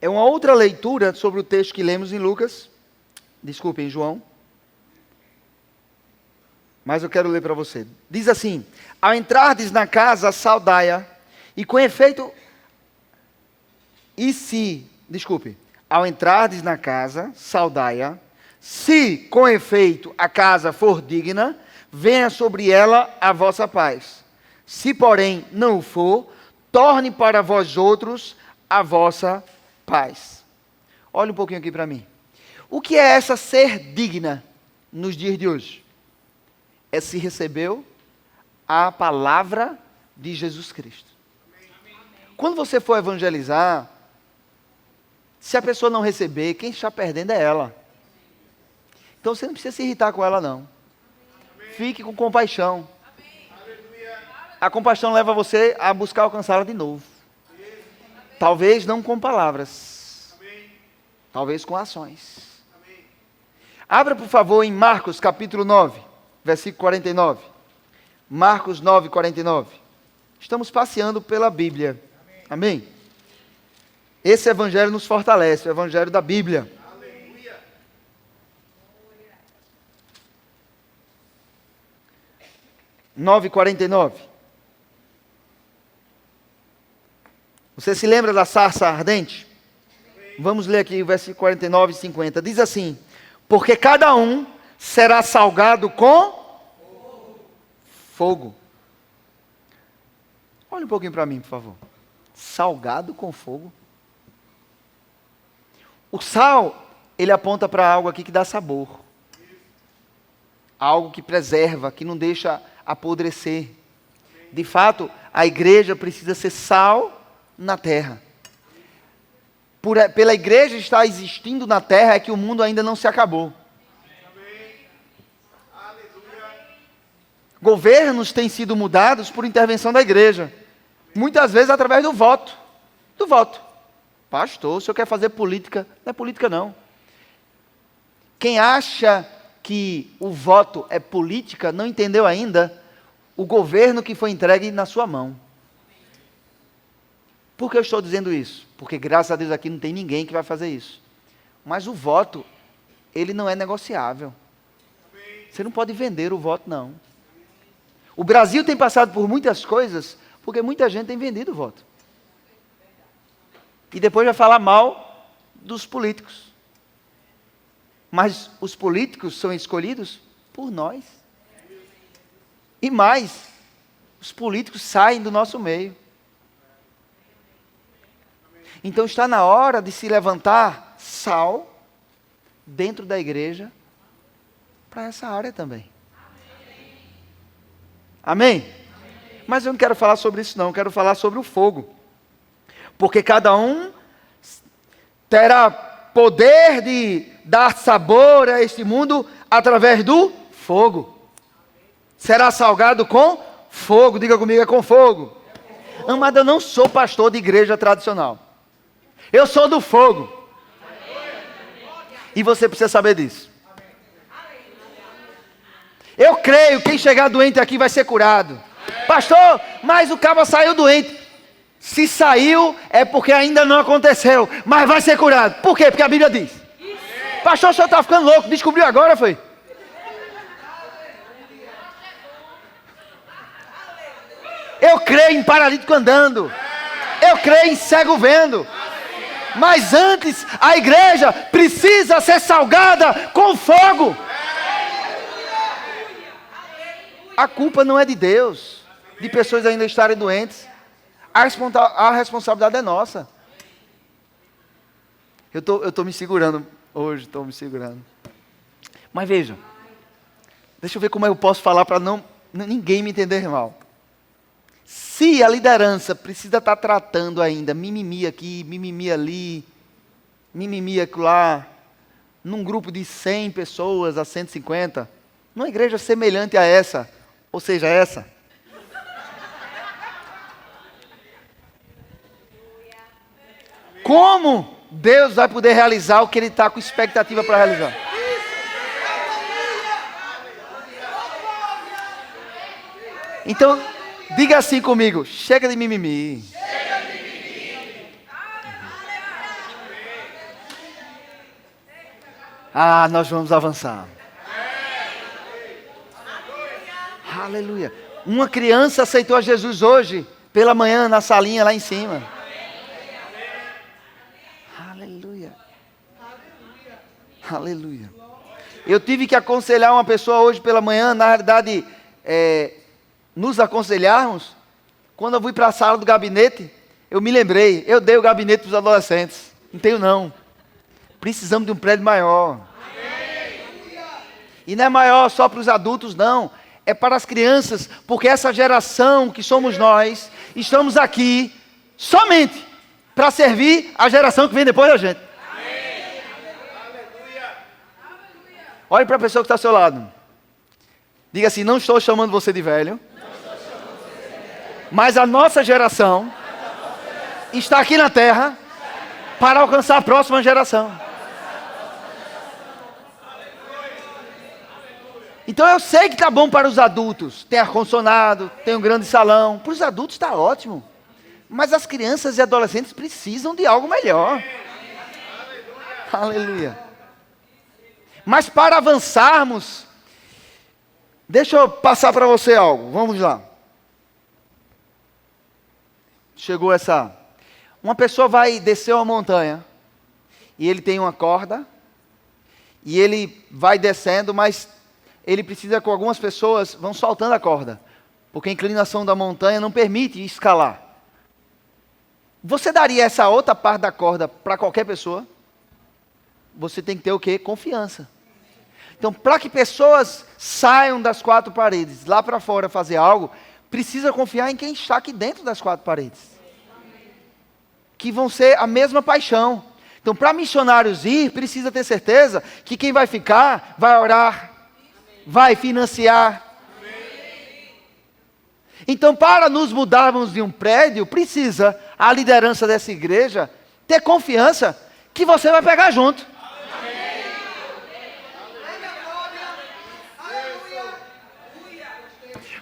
É uma outra leitura sobre o texto que lemos em Lucas. Desculpe, em João. Mas eu quero ler para você. Diz assim: ao entrardes na casa, saudai-a, e com efeito... ao entrardes na casa, saudai-a, se com efeito a casa for digna, venha sobre ela a vossa paz. Se porém não o for, torne para vós outros a vossa paz. Olha um pouquinho aqui para mim. O que é essa ser digna nos dias de hoje? É se recebeu a palavra de Jesus Cristo. Quando você for evangelizar, se a pessoa não receber, quem está perdendo é ela. Então você não precisa se irritar com ela, não. Fique com compaixão. A compaixão leva você a buscar alcançá-la de novo. Talvez não com palavras. Talvez com ações. Abra, por favor, em Marcos capítulo 9, versículo 49. Marcos 9, 49. Estamos passeando pela Bíblia. Amém? Esse evangelho nos fortalece, o evangelho da Bíblia. 9:49. Você se lembra da sarça ardente? Vamos ler aqui o versículo 49 e 50. Diz assim: porque cada um será salgado com fogo. Olha um pouquinho para mim, por favor. Salgado com fogo. O sal, ele aponta para algo aqui que dá sabor. Algo que preserva, que não deixa apodrecer. De fato, a igreja precisa ser sal na terra. Pela igreja estar existindo na terra é que o mundo ainda não se acabou. Governos têm sido mudados por intervenção da igreja. Muitas vezes através do voto. Do voto. Pastor, o senhor quer fazer política? Não é política, não. Quem acha que o voto é política, não entendeu ainda o governo que foi entregue na sua mão. Por que eu estou dizendo isso? Porque graças a Deus aqui não tem ninguém que vai fazer isso. Mas o voto, ele não é negociável. Você não pode vender o voto, não. O Brasil tem passado por muitas coisas, porque muita gente tem vendido o voto. E depois vai falar mal dos políticos. Mas os políticos são escolhidos por nós. E mais, os políticos saem do nosso meio. Então está na hora de se levantar sal dentro da igreja para essa área também. Amém? Mas eu não quero falar sobre isso não, eu quero falar sobre o fogo. Porque cada um terá poder de dar sabor a este mundo através do fogo. Será salgado com fogo, diga comigo, é com fogo. Amado, eu não sou pastor de igreja tradicional. Eu sou do fogo. E você precisa saber disso. Eu creio que quem chegar doente aqui vai ser curado. Pastor, mas o cabo saiu doente. Se saiu, é porque ainda não aconteceu. Mas vai ser curado. Por quê? Porque a Bíblia diz. Pastor, o senhor está ficando louco. Descobriu agora, foi? Eu creio em paralítico andando. Eu creio em cego vendo. Mas antes, a igreja precisa ser salgada com fogo. A culpa não é de Deus, de pessoas ainda estarem doentes. A responsabilidade é nossa. Eu estou me segurando hoje, estou me segurando. Mas veja, deixa eu ver como eu posso falar para ninguém me entender mal. Se a liderança precisa estar tratando ainda mimimi aqui, mimimi ali, mimimi acolá, num grupo de 100 pessoas a 150, numa igreja semelhante a essa, ou seja, essa. Como Deus vai poder realizar o que Ele está com expectativa para realizar? Então, diga assim comigo, chega de mimimi. Chega de mimimi. Ah, nós vamos avançar. Aleluia. Uma criança aceitou a Jesus hoje, pela manhã, na salinha lá em cima. Aleluia. Aleluia. Eu tive que aconselhar uma pessoa hoje pela manhã, na realidade, nos aconselharmos. Quando eu fui para a sala do gabinete, eu me lembrei, eu dei o gabinete para os adolescentes. Não tenho não. Precisamos de um prédio maior. E não é maior só para os adultos, não. é para as crianças, porque essa geração que somos nós, estamos aqui somente para servir a geração que vem depois da gente. Olhe para a pessoa que está ao seu lado. Diga assim: não estou chamando você de velho, mas a nossa geração está aqui na terra para alcançar a próxima geração. Então eu sei que está bom para os adultos. Tem ar-condicionado, tem um grande salão. Para os adultos está ótimo. Mas as crianças e adolescentes precisam de algo melhor. Aleluia. Mas para avançarmos, deixa eu passar para você algo. Vamos lá. Chegou essa... Uma pessoa vai descer uma montanha. E ele tem uma corda. E ele vai descendo, mas ele precisa que algumas pessoas vão soltando a corda. Porque a inclinação da montanha não permite escalar. Você daria essa outra parte da corda para qualquer pessoa? Você tem que ter o quê? Confiança. Então, para que pessoas saiam das quatro paredes, lá para fora fazer algo, precisa confiar em quem está aqui dentro das quatro paredes. Que vão ser a mesma paixão. Então, para missionários ir, precisa ter certeza que quem vai ficar, vai orar, vai financiar. Então, para nos mudarmos de um prédio, precisa a liderança dessa igreja ter confiança que você vai pegar junto.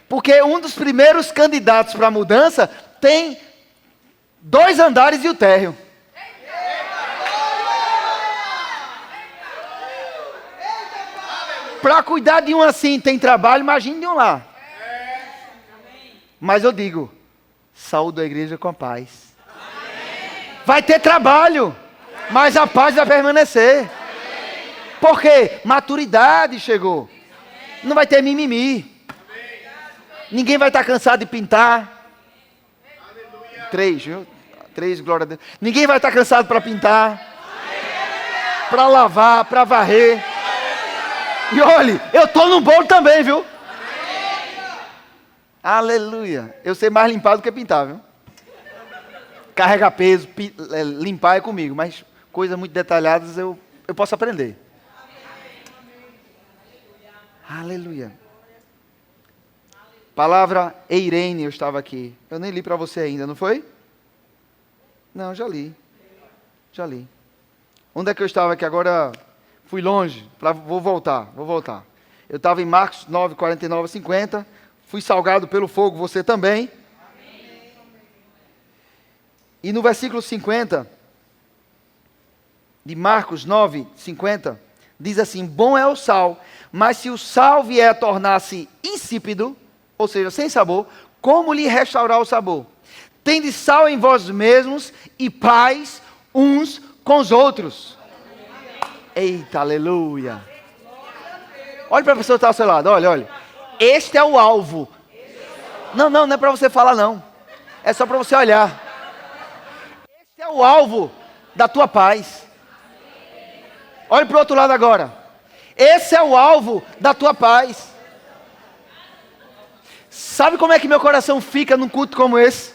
Porque um dos primeiros candidatos para a mudança tem 2 andares e o térreo. Para cuidar de um assim tem trabalho, imagine de um lá. Mas eu digo, saúde da igreja com a paz. Vai ter trabalho, mas a paz vai permanecer. Por quê? Maturidade chegou. Não vai ter mimimi. Ninguém vai estar cansado de pintar. 3, viu? 3, glória a Deus. Ninguém vai estar cansado para pintar, para lavar, para varrer. E olhe, eu estou no bolo também, viu? Aleluia. Eu sei mais limpar do que pintar, viu? Carregar peso, limpar é comigo, mas coisas muito detalhadas eu posso aprender. Aleluia. Palavra Eirene, eu estava aqui. Eu nem li para você ainda, não foi? Não, já li. Já li. Onde é que eu estava aqui agora? Fui longe. Vou voltar. Eu estava em Marcos 9, 49 a 50. Fui salgado pelo fogo, você também. E no versículo 50, de Marcos 9, 50, diz assim: bom é o sal, mas se o sal vier a tornar-se insípido, ou seja, sem sabor, como lhe restaurar o sabor? Tende sal em vós mesmos e paz uns com os outros. Eita, aleluia. Olha para a pessoa que está ao seu lado, olha. Este é o alvo. Não é para você falar não. É só para você olhar. Este é o alvo da tua paz. Olha para o outro lado agora. Esse é o alvo da tua paz. Sabe como é que meu coração fica num culto como esse?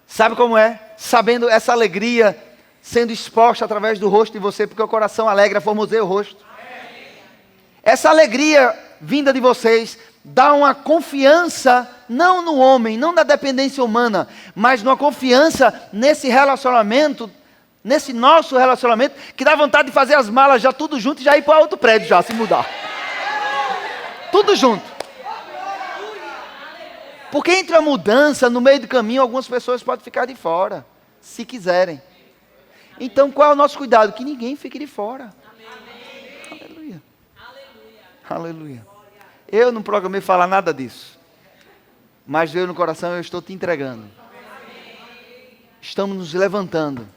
Sabe como é? Sabendo essa alegria sendo exposta através do rosto de você, porque o coração alegra, formoseia o rosto. Essa alegria vinda de vocês dá uma confiança, não no homem, não na dependência humana, mas numa confiança nesse relacionamento, nesse nosso relacionamento, que dá vontade de fazer as malas já tudo junto e já ir para outro prédio já, se mudar. Tudo junto. Porque entre a mudança, no meio do caminho, algumas pessoas podem ficar de fora, se quiserem. Então, qual é o nosso cuidado? Que ninguém fique de fora. Aleluia. Aleluia. Eu não programei falar nada disso. Mas Deus no coração, eu estou te entregando. Estamos nos levantando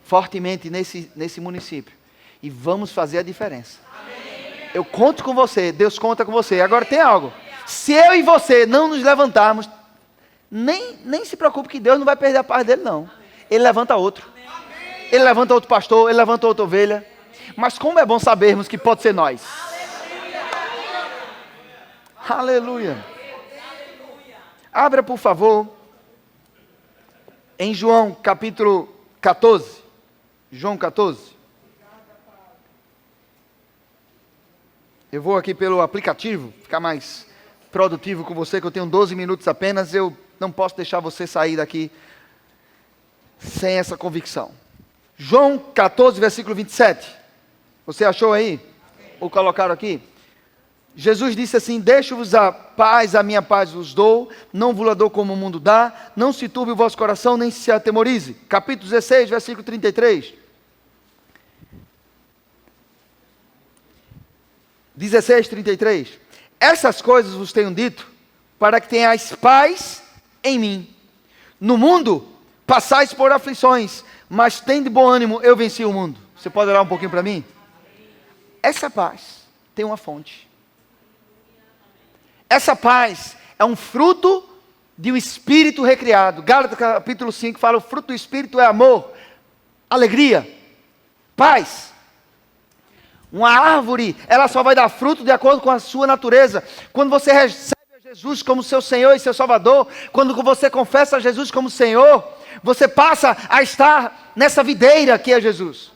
fortemente nesse município. E vamos fazer a diferença. Eu conto com você, Deus conta com você. Agora tem algo. Se eu e você não nos levantarmos, nem se preocupe que Deus não vai perder a paz dele, não. Ele levanta outro. Ele levanta outro pastor, ele levanta outra ovelha. Mas como é bom sabermos que pode ser nós. Aleluia. Abra, por favor, em João capítulo 14. João 14. Eu vou aqui pelo aplicativo, ficar mais produtivo com você, que eu tenho 12 minutos apenas. Eu não posso deixar você sair daqui sem essa convicção. João 14, versículo 27. Você achou aí? Ou colocaram aqui? Jesus disse assim: deixo-vos a paz, a minha paz vos dou, não vos dou como o mundo dá, não se turbe o vosso coração, nem se atemorize. Capítulo 16, versículo 33. 16, 33. Essas coisas vos tenho dito, para que tenhais paz em mim. No mundo, passais por aflições, mas tende bom ânimo, eu venci o mundo. Você pode orar um pouquinho para mim? Essa paz tem uma fonte. Essa paz é um fruto de um espírito recriado. Gálatas capítulo 5 fala: o fruto do espírito é amor, alegria, paz. Uma árvore, ela só vai dar fruto de acordo com a sua natureza. Quando você recebe a Jesus como seu Senhor e seu Salvador, quando você confessa a Jesus como Senhor, você passa a estar nessa videira que é Jesus.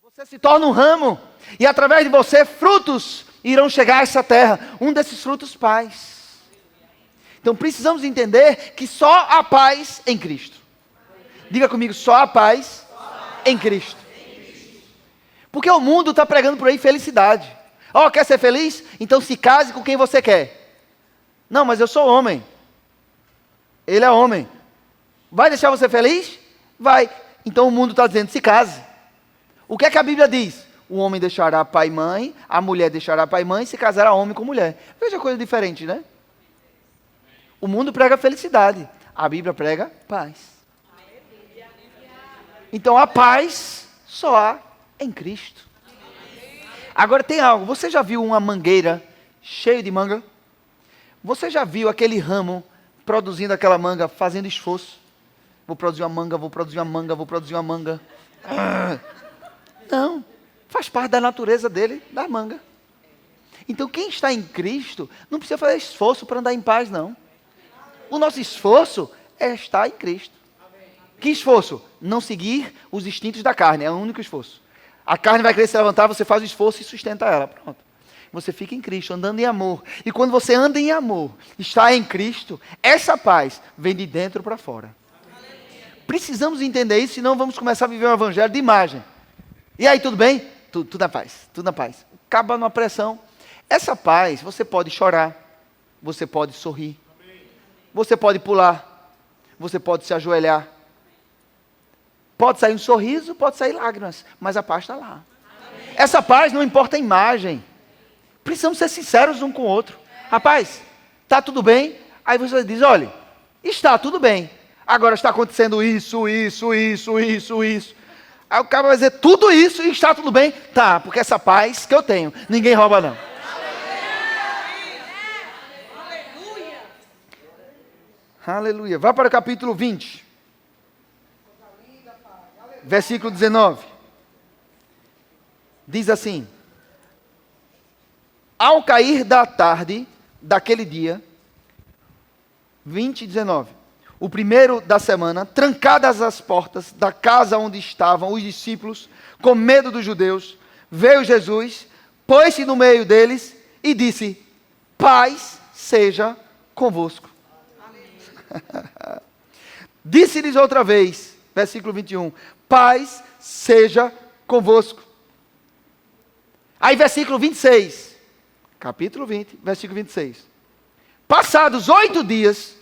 Você se torna um ramo, e através de você, frutos irão chegar a essa terra. Um desses frutos, paz. Então precisamos entender que só há paz em Cristo. Diga comigo: só há paz em Cristo. Porque o mundo está pregando por aí felicidade. Ó, quer ser feliz? Então se case com quem você quer. Não, mas eu sou homem. Ele é homem. Vai deixar você feliz? Vai. Então o mundo está dizendo: se case. O que é que a Bíblia diz? O homem deixará pai e mãe, a mulher deixará pai e mãe, e se casará homem com mulher. Veja coisa diferente, né? O mundo prega felicidade, a Bíblia prega paz. Então a paz só há em Cristo. Agora tem algo: você já viu uma mangueira cheia de manga? Você já viu aquele ramo produzindo aquela manga, fazendo esforço? Vou produzir uma manga, vou produzir uma manga, vou produzir uma manga. Não, faz parte da natureza dele, da manga. Então quem está em Cristo não precisa fazer esforço para andar em paz, não. O nosso esforço é estar em Cristo. Que esforço? Não seguir os instintos da carne, é o único esforço. A carne vai querer se levantar, você faz o esforço e sustenta ela. Pronto. Você fica em Cristo, andando em amor. E quando você anda em amor, está em Cristo, essa paz vem de dentro para fora. Precisamos entender isso, senão vamos começar a viver um evangelho de imagem. E aí, tudo bem? Tudo na paz, tudo na paz. Acaba numa pressão. Essa paz, você pode chorar, você pode sorrir, você pode pular, você pode se ajoelhar. Pode sair um sorriso, pode sair lágrimas, mas a paz está lá. Amém. Essa paz não importa a imagem. Precisamos ser sinceros um com o outro. Rapaz, está tudo bem? Aí você diz: olha, está tudo bem. Agora está acontecendo isso. Aí o cara vai dizer: tudo isso e está tudo bem? Tá, porque essa paz que eu tenho, ninguém rouba não. Aleluia. Aleluia. Vá para o capítulo 20. Versículo 19. Diz assim: ao cair da tarde daquele dia, 20, 19, o primeiro da semana, trancadas as portas da casa onde estavam os discípulos, com medo dos judeus, veio Jesus, pôs-se no meio deles e disse: paz seja convosco. Disse-lhes outra vez, versículo 21, paz seja convosco. Aí versículo 26, capítulo 20, versículo 26. Passados 8 dias,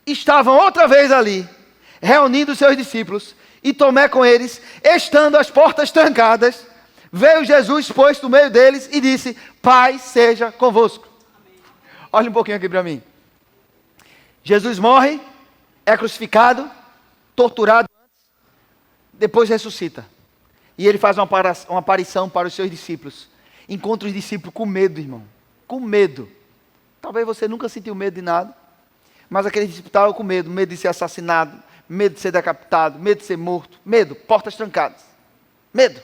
estavam outra vez ali, reunindo os seus discípulos, e Tomé com eles, estando as portas trancadas, veio Jesus, pôs no meio deles e disse: paz seja convosco. Olha um pouquinho aqui para mim. Jesus morre, é crucificado, torturado, depois ressuscita. E ele faz uma aparição para os seus discípulos. Encontra os discípulos com medo, irmão. Com medo. Talvez você nunca sentiu medo de nada. Mas aquele discípulo estava com medo. Medo de ser assassinado. Medo de ser decapitado. Medo de ser morto. Medo. Portas trancadas. Medo.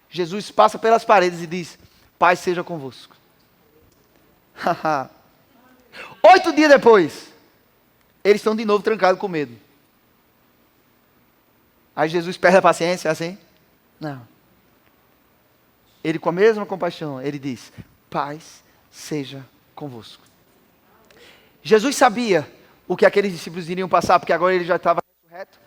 Jesus passa pelas paredes e diz: paz seja convosco. 8 dias depois, eles estão de novo trancados com medo. Aí Jesus perde a paciência, assim? Não. Ele, com a mesma compaixão, ele diz: paz seja convosco. Jesus sabia o que aqueles discípulos iriam passar, porque agora ele já estava ressurreto.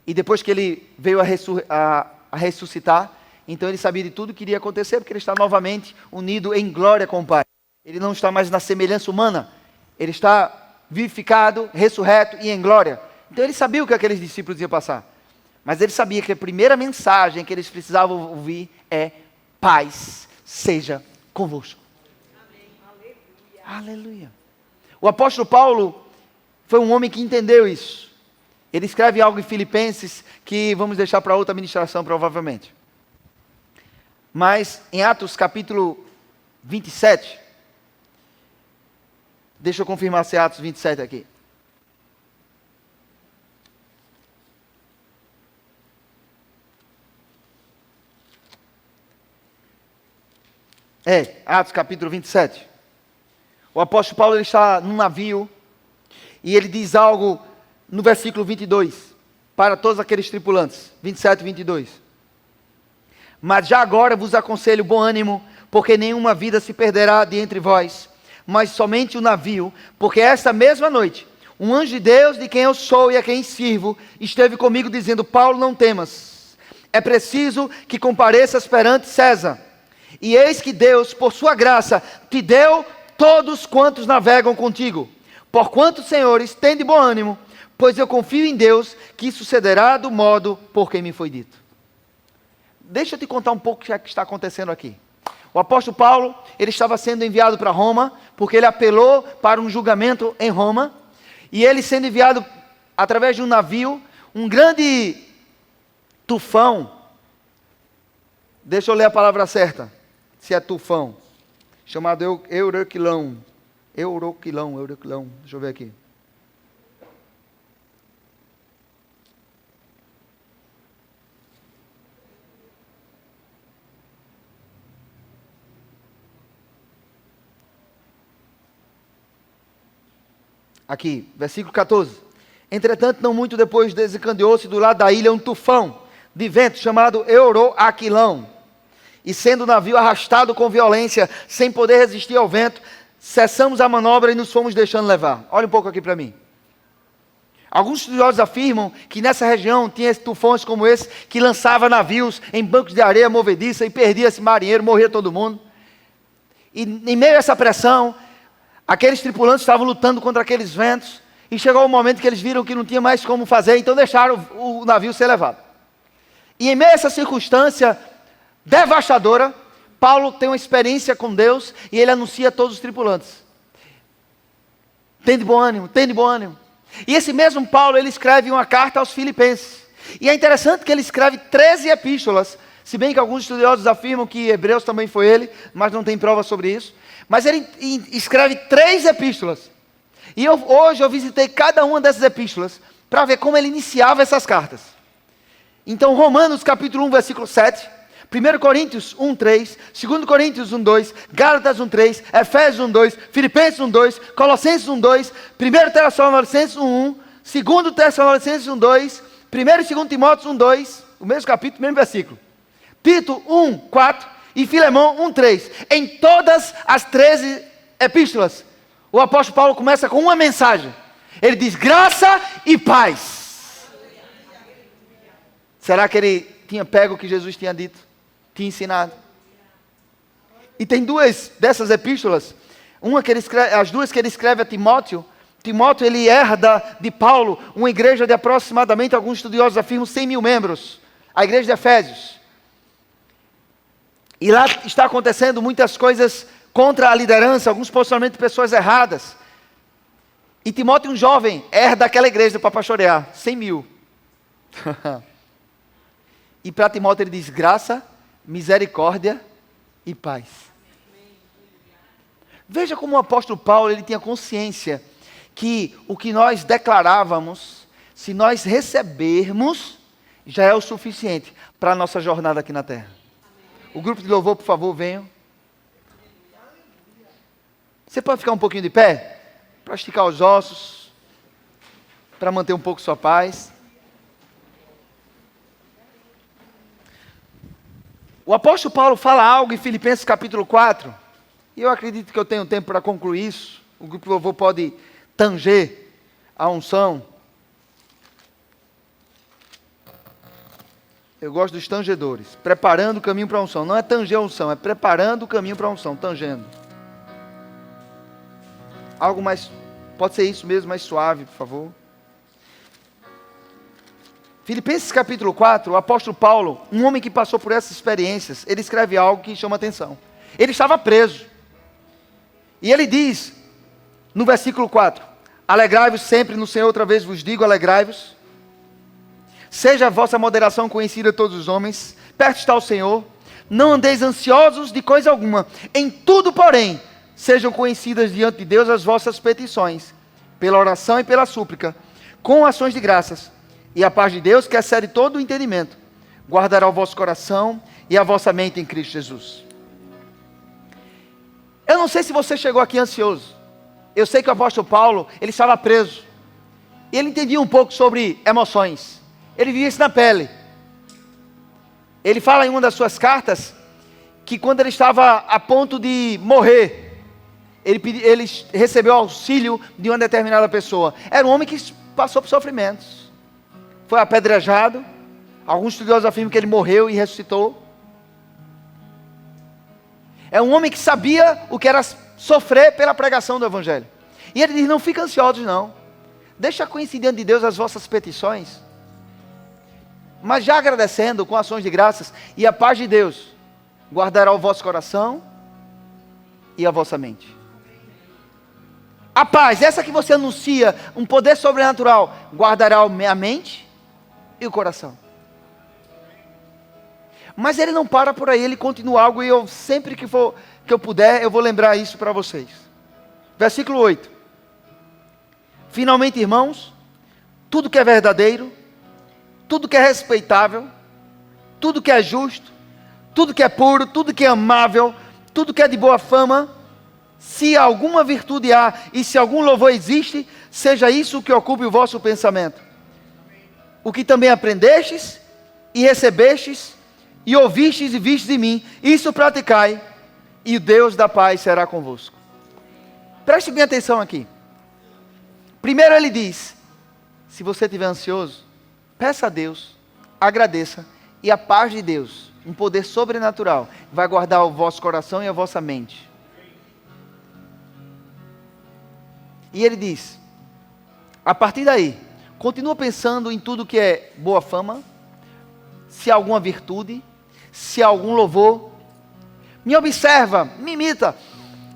E depois que ele veio a ressuscitar, então ele sabia de tudo que iria acontecer, porque ele está novamente unido em glória com o Pai. Ele não está mais na semelhança humana. Ele está vivificado, ressurreto e em glória. Então ele sabia o que aqueles discípulos iam passar. Mas ele sabia que a primeira mensagem que eles precisavam ouvir é: paz seja convosco. Amém. Aleluia. O apóstolo Paulo foi um homem que entendeu isso. Ele escreve algo em Filipenses que vamos deixar para outra ministração provavelmente. Mas em Atos capítulo 27, deixa eu confirmar se é Atos 27 aqui. Atos capítulo 27. O apóstolo Paulo ele está num navio e ele diz algo no versículo 22 para todos aqueles tripulantes. 27 e 22. Mas já agora vos aconselho bom ânimo, porque nenhuma vida se perderá de entre vós, mas somente o navio, porque esta mesma noite, um anjo de Deus, de quem eu sou e a quem sirvo, esteve comigo dizendo: Paulo, não temas, é preciso que compareças perante César. E eis que Deus, por sua graça, te deu todos quantos navegam contigo. Porquanto, senhores, tende bom ânimo, pois eu confio em Deus, que sucederá do modo por quem me foi dito. Deixa eu te contar um pouco o que está acontecendo aqui. O apóstolo Paulo, ele estava sendo enviado para Roma, porque ele apelou para um julgamento em Roma, e ele sendo enviado através de um navio, um grande tufão, deixa eu ler a palavra certa, se é tufão, chamado Euroquilão, deixa eu ver aqui. Aqui, versículo 14. Entretanto, não muito depois, desencadeou-se do lado da ilha um tufão de vento chamado Euroquilão. E sendo o navio arrastado com violência, sem poder resistir ao vento, cessamos a manobra e nos fomos deixando levar. Olha um pouco aqui para mim. Alguns estudiosos afirmam que nessa região tinha tufões como esse, que lançava navios em bancos de areia movediça e perdia-se marinheiro, morria todo mundo. E em meio a essa pressão, aqueles tripulantes estavam lutando contra aqueles ventos, e chegou um momento que eles viram que não tinha mais como fazer, então deixaram o navio ser levado. E em meio a essa circunstância devastadora, Paulo tem uma experiência com Deus, e ele anuncia a todos os tripulantes: tende bom ânimo, tende bom ânimo. E esse mesmo Paulo, ele escreve uma carta aos Filipenses, e é interessante que ele escreve 13 epístolas, se bem que alguns estudiosos afirmam que Hebreus também foi ele, mas não tem prova sobre isso. Mas ele escreve 3 epístolas. E hoje eu visitei cada uma dessas epístolas para ver como ele iniciava essas cartas. Então, Romanos capítulo 1, versículo 7. 1 Coríntios 1, 3. 2 Coríntios 1, 2. Gálatas 1, 3. Efésios 1, 2. Filipenses 1, 2. Colossenses 1, 2. 1 Tessalonicenses 1, 1. 2 Tessalonicenses 1, 2. 1 e 2 Timóteo 1, 2. O mesmo capítulo, mesmo versículo. Tito 1, 4. E Filemão 1:3. Em todas as 13 epístolas, o apóstolo Paulo começa com uma mensagem. Ele diz: graça e paz. Será que ele tinha pego o que Jesus tinha dito? Tinha ensinado? E tem 2 dessas epístolas. As 2 que ele escreve a Timóteo. Timóteo, ele herda de Paulo uma igreja de aproximadamente, alguns estudiosos afirmam, 100 mil membros. A igreja de Efésios. E lá está acontecendo muitas coisas contra a liderança, alguns posicionamentos de pessoas erradas. E Timóteo, um jovem, herda daquela igreja para pastorear, 100 mil. E para Timóteo ele diz: graça, misericórdia e paz. Veja como o apóstolo Paulo, ele tinha consciência que o que nós declarávamos, se nós recebermos, já é o suficiente para a nossa jornada aqui na terra. O grupo de louvor, por favor, venham. Você pode ficar um pouquinho de pé? para esticar os ossos, para manter um pouco sua paz. O apóstolo Paulo fala algo em Filipenses capítulo 4, e eu acredito que eu tenho tempo para concluir isso. O grupo de louvor pode tanger a unção. Eu gosto dos tangedores. Preparando o caminho para a unção. Não é tanger a unção, é preparando o caminho para a unção, tangendo. Algo mais, pode ser isso mesmo, mais suave, por favor. Filipenses capítulo 4, o apóstolo Paulo, um homem que passou por essas experiências, ele escreve algo que chama atenção. Ele estava preso. E ele diz, no versículo 4, alegrai-vos sempre no Senhor, outra vez vos digo, alegrai-vos. Seja a vossa moderação conhecida a todos os homens, perto está o Senhor, não andeis ansiosos de coisa alguma, em tudo, porém, sejam conhecidas diante de Deus as vossas petições, pela oração e pela súplica, com ações de graças, e a paz de Deus, que excede todo o entendimento, guardará o vosso coração e a vossa mente em Cristo Jesus. Eu não sei se você chegou aqui ansioso, eu sei que o apóstolo Paulo, ele estava preso, e ele entendia um pouco sobre emoções, ele vivia isso na pele. Ele fala em uma das suas cartas, que quando ele estava a ponto de morrer, ele recebeu auxílio de uma determinada pessoa. Era um homem que passou por sofrimentos. Foi apedrejado. Alguns estudiosos afirmam que ele morreu e ressuscitou. É um homem que sabia o que era sofrer pela pregação do Evangelho. E ele diz, não fiquem ansiosos não. Deixa conhecer diante de Deus as vossas petições. Mas já agradecendo com ações de graças, e a paz de Deus guardará o vosso coração e a vossa mente. A paz, essa que você anuncia, um poder sobrenatural, guardará a mente e o coração. Mas ele não para por aí, ele continua algo, e eu sempre que eu puder, eu vou lembrar isso para vocês. Versículo 8. Finalmente, irmãos, tudo que é verdadeiro, tudo que é respeitável, tudo que é justo, tudo que é puro, tudo que é amável, tudo que é de boa fama, se alguma virtude há e se algum louvor existe, seja isso o que ocupe o vosso pensamento. O que também aprendestes e recebestes e ouvistes e vistes de mim, isso praticai, e o Deus da paz será convosco. Preste bem atenção aqui. Primeiro ele diz, se você estiver ansioso, peça a Deus, agradeça, e a paz de Deus, um poder sobrenatural, vai guardar o vosso coração e a vossa mente. E ele diz, a partir daí, continua pensando em tudo que é boa fama, se há alguma virtude, se há algum louvor, me observa, me imita,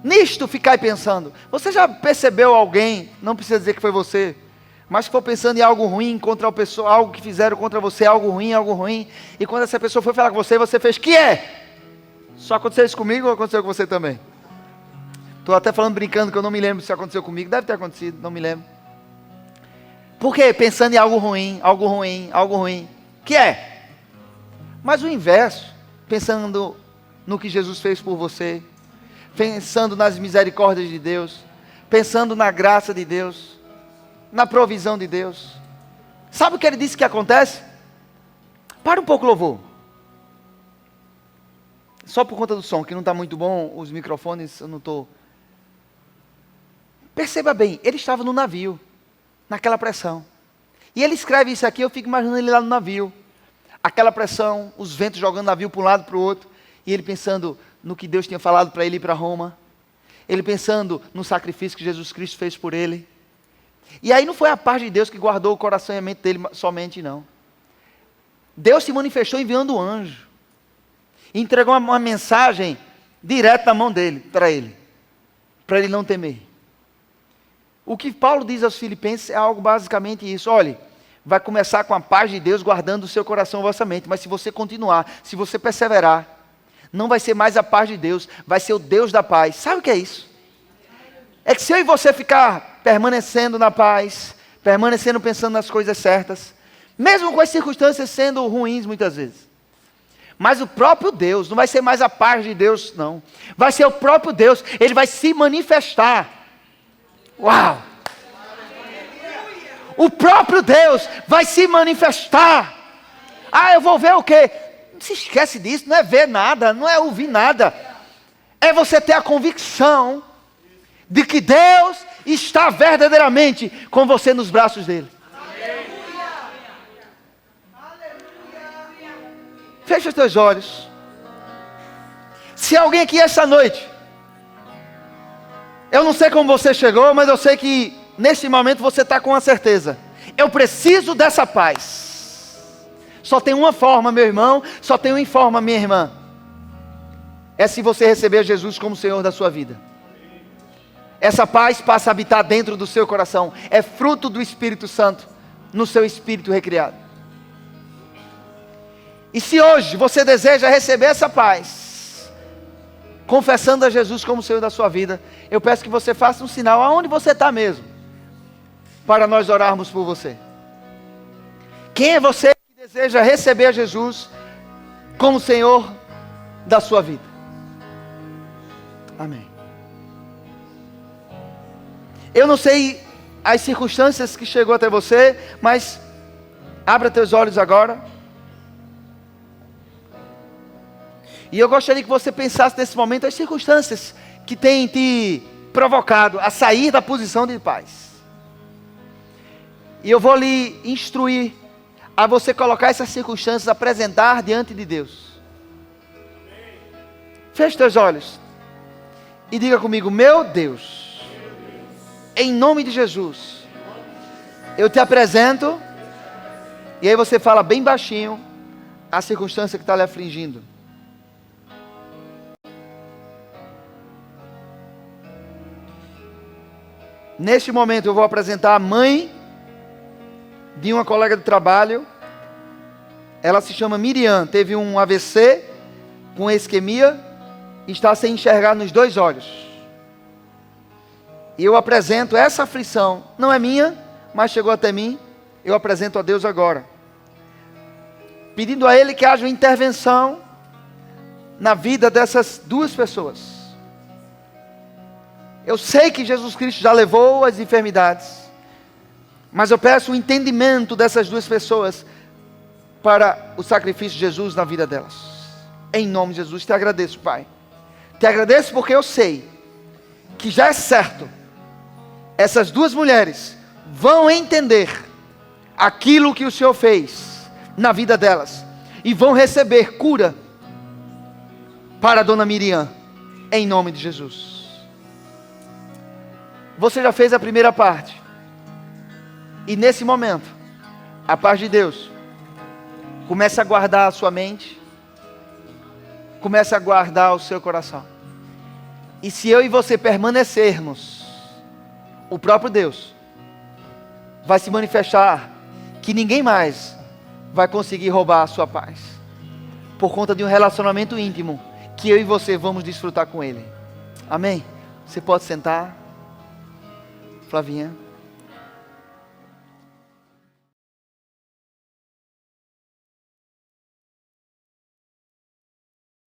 nisto ficai pensando. Você já percebeu alguém, não precisa dizer que foi você, mas se for pensando em algo ruim contra a pessoa, algo que fizeram contra você, algo ruim, e quando essa pessoa foi falar com você, você fez, que é? Só aconteceu isso comigo ou aconteceu com você também? Estou até falando, brincando, que eu não me lembro se aconteceu comigo, deve ter acontecido, não me lembro. Por quê? Pensando em algo ruim, que é? Mas o inverso, pensando no que Jesus fez por você, pensando nas misericórdias de Deus, pensando na graça de Deus, na provisão de Deus. Sabe o que ele disse que acontece? Para um pouco, louvor. Só por conta do som, que não está muito bom, os microfones, eu não estou... Perceba bem, ele estava no navio, naquela pressão. E ele escreve isso aqui, eu fico imaginando ele lá no navio. Aquela pressão, os ventos jogando o navio para um lado e para o outro. E ele pensando no que Deus tinha falado para ele ir para Roma. Ele pensando no sacrifício que Jesus Cristo fez por ele. E aí não foi a paz de Deus que guardou o coração e a mente dele somente, não. Deus se manifestou enviando um anjo. E entregou uma mensagem direta na mão dele, para ele não temer. O que Paulo diz aos Filipenses é algo basicamente isso. Olhe, vai começar com a paz de Deus guardando o seu coração e a vossa mente. Mas se você continuar, se você perseverar, não vai ser mais a paz de Deus, vai ser o Deus da paz. Sabe o que é isso? É que se eu e você ficar permanecendo na paz, permanecendo pensando nas coisas certas, mesmo com as circunstâncias sendo ruins muitas vezes, mas o próprio Deus, não vai ser mais a paz de Deus não, vai ser o próprio Deus, Ele vai se manifestar. Uau! O próprio Deus vai se manifestar. Ah, eu vou ver o quê? Não se esquece disso, não é ver nada, não é ouvir nada. É você ter a convicção de que Deus está verdadeiramente com você nos braços dele. Fecha os teus olhos. Se alguém aqui essa noite, eu não sei como você chegou, mas eu sei que nesse momento você está com a certeza. Eu preciso dessa paz. Só tem uma forma, meu irmão, só tem uma forma, minha irmã. É se você receber Jesus como Senhor da sua vida. Essa paz passa a habitar dentro do seu coração. É fruto do Espírito Santo no seu espírito recriado. E se hoje você deseja receber essa paz, confessando a Jesus como Senhor da sua vida, eu peço que você faça um sinal aonde você está mesmo, para nós orarmos por você. Quem é você que deseja receber a Jesus como Senhor da sua vida? Amém. Eu não sei as circunstâncias que chegou até você, mas abra teus olhos agora. E eu gostaria que você pensasse nesse momento as circunstâncias que têm te provocado a sair da posição de paz. E eu vou lhe instruir a você colocar essas circunstâncias, apresentar diante de Deus. Feche teus olhos e diga comigo: meu Deus, em nome de Jesus, eu te apresento. E aí você fala bem baixinho a circunstância que está lhe afligindo. Neste momento eu vou apresentar a mãe de uma colega de trabalho. Ela se chama Miriam, teve um AVC com isquemia e está sem enxergar nos 2 olhos. E eu apresento essa aflição, não é minha, mas chegou até mim. Eu apresento a Deus agora, pedindo a Ele que haja uma intervenção na vida dessas 2 pessoas. Eu sei que Jesus Cristo já levou as enfermidades, mas eu peço o entendimento dessas 2 pessoas para o sacrifício de Jesus na vida delas. Em nome de Jesus, te agradeço, Pai. Te agradeço porque eu sei que já é certo, essas 2 mulheres vão entender aquilo que o Senhor fez na vida delas e vão receber cura para a dona Miriam, em nome de Jesus. Você já fez a primeira parte. E nesse momento, a paz de Deus começa a guardar a sua mente, começa a guardar o seu coração. E se eu e você permanecermos, o próprio Deus vai se manifestar que ninguém mais vai conseguir roubar a sua paz, por conta de um relacionamento íntimo que eu e você vamos desfrutar com Ele. Amém? Você pode sentar, Flavinha.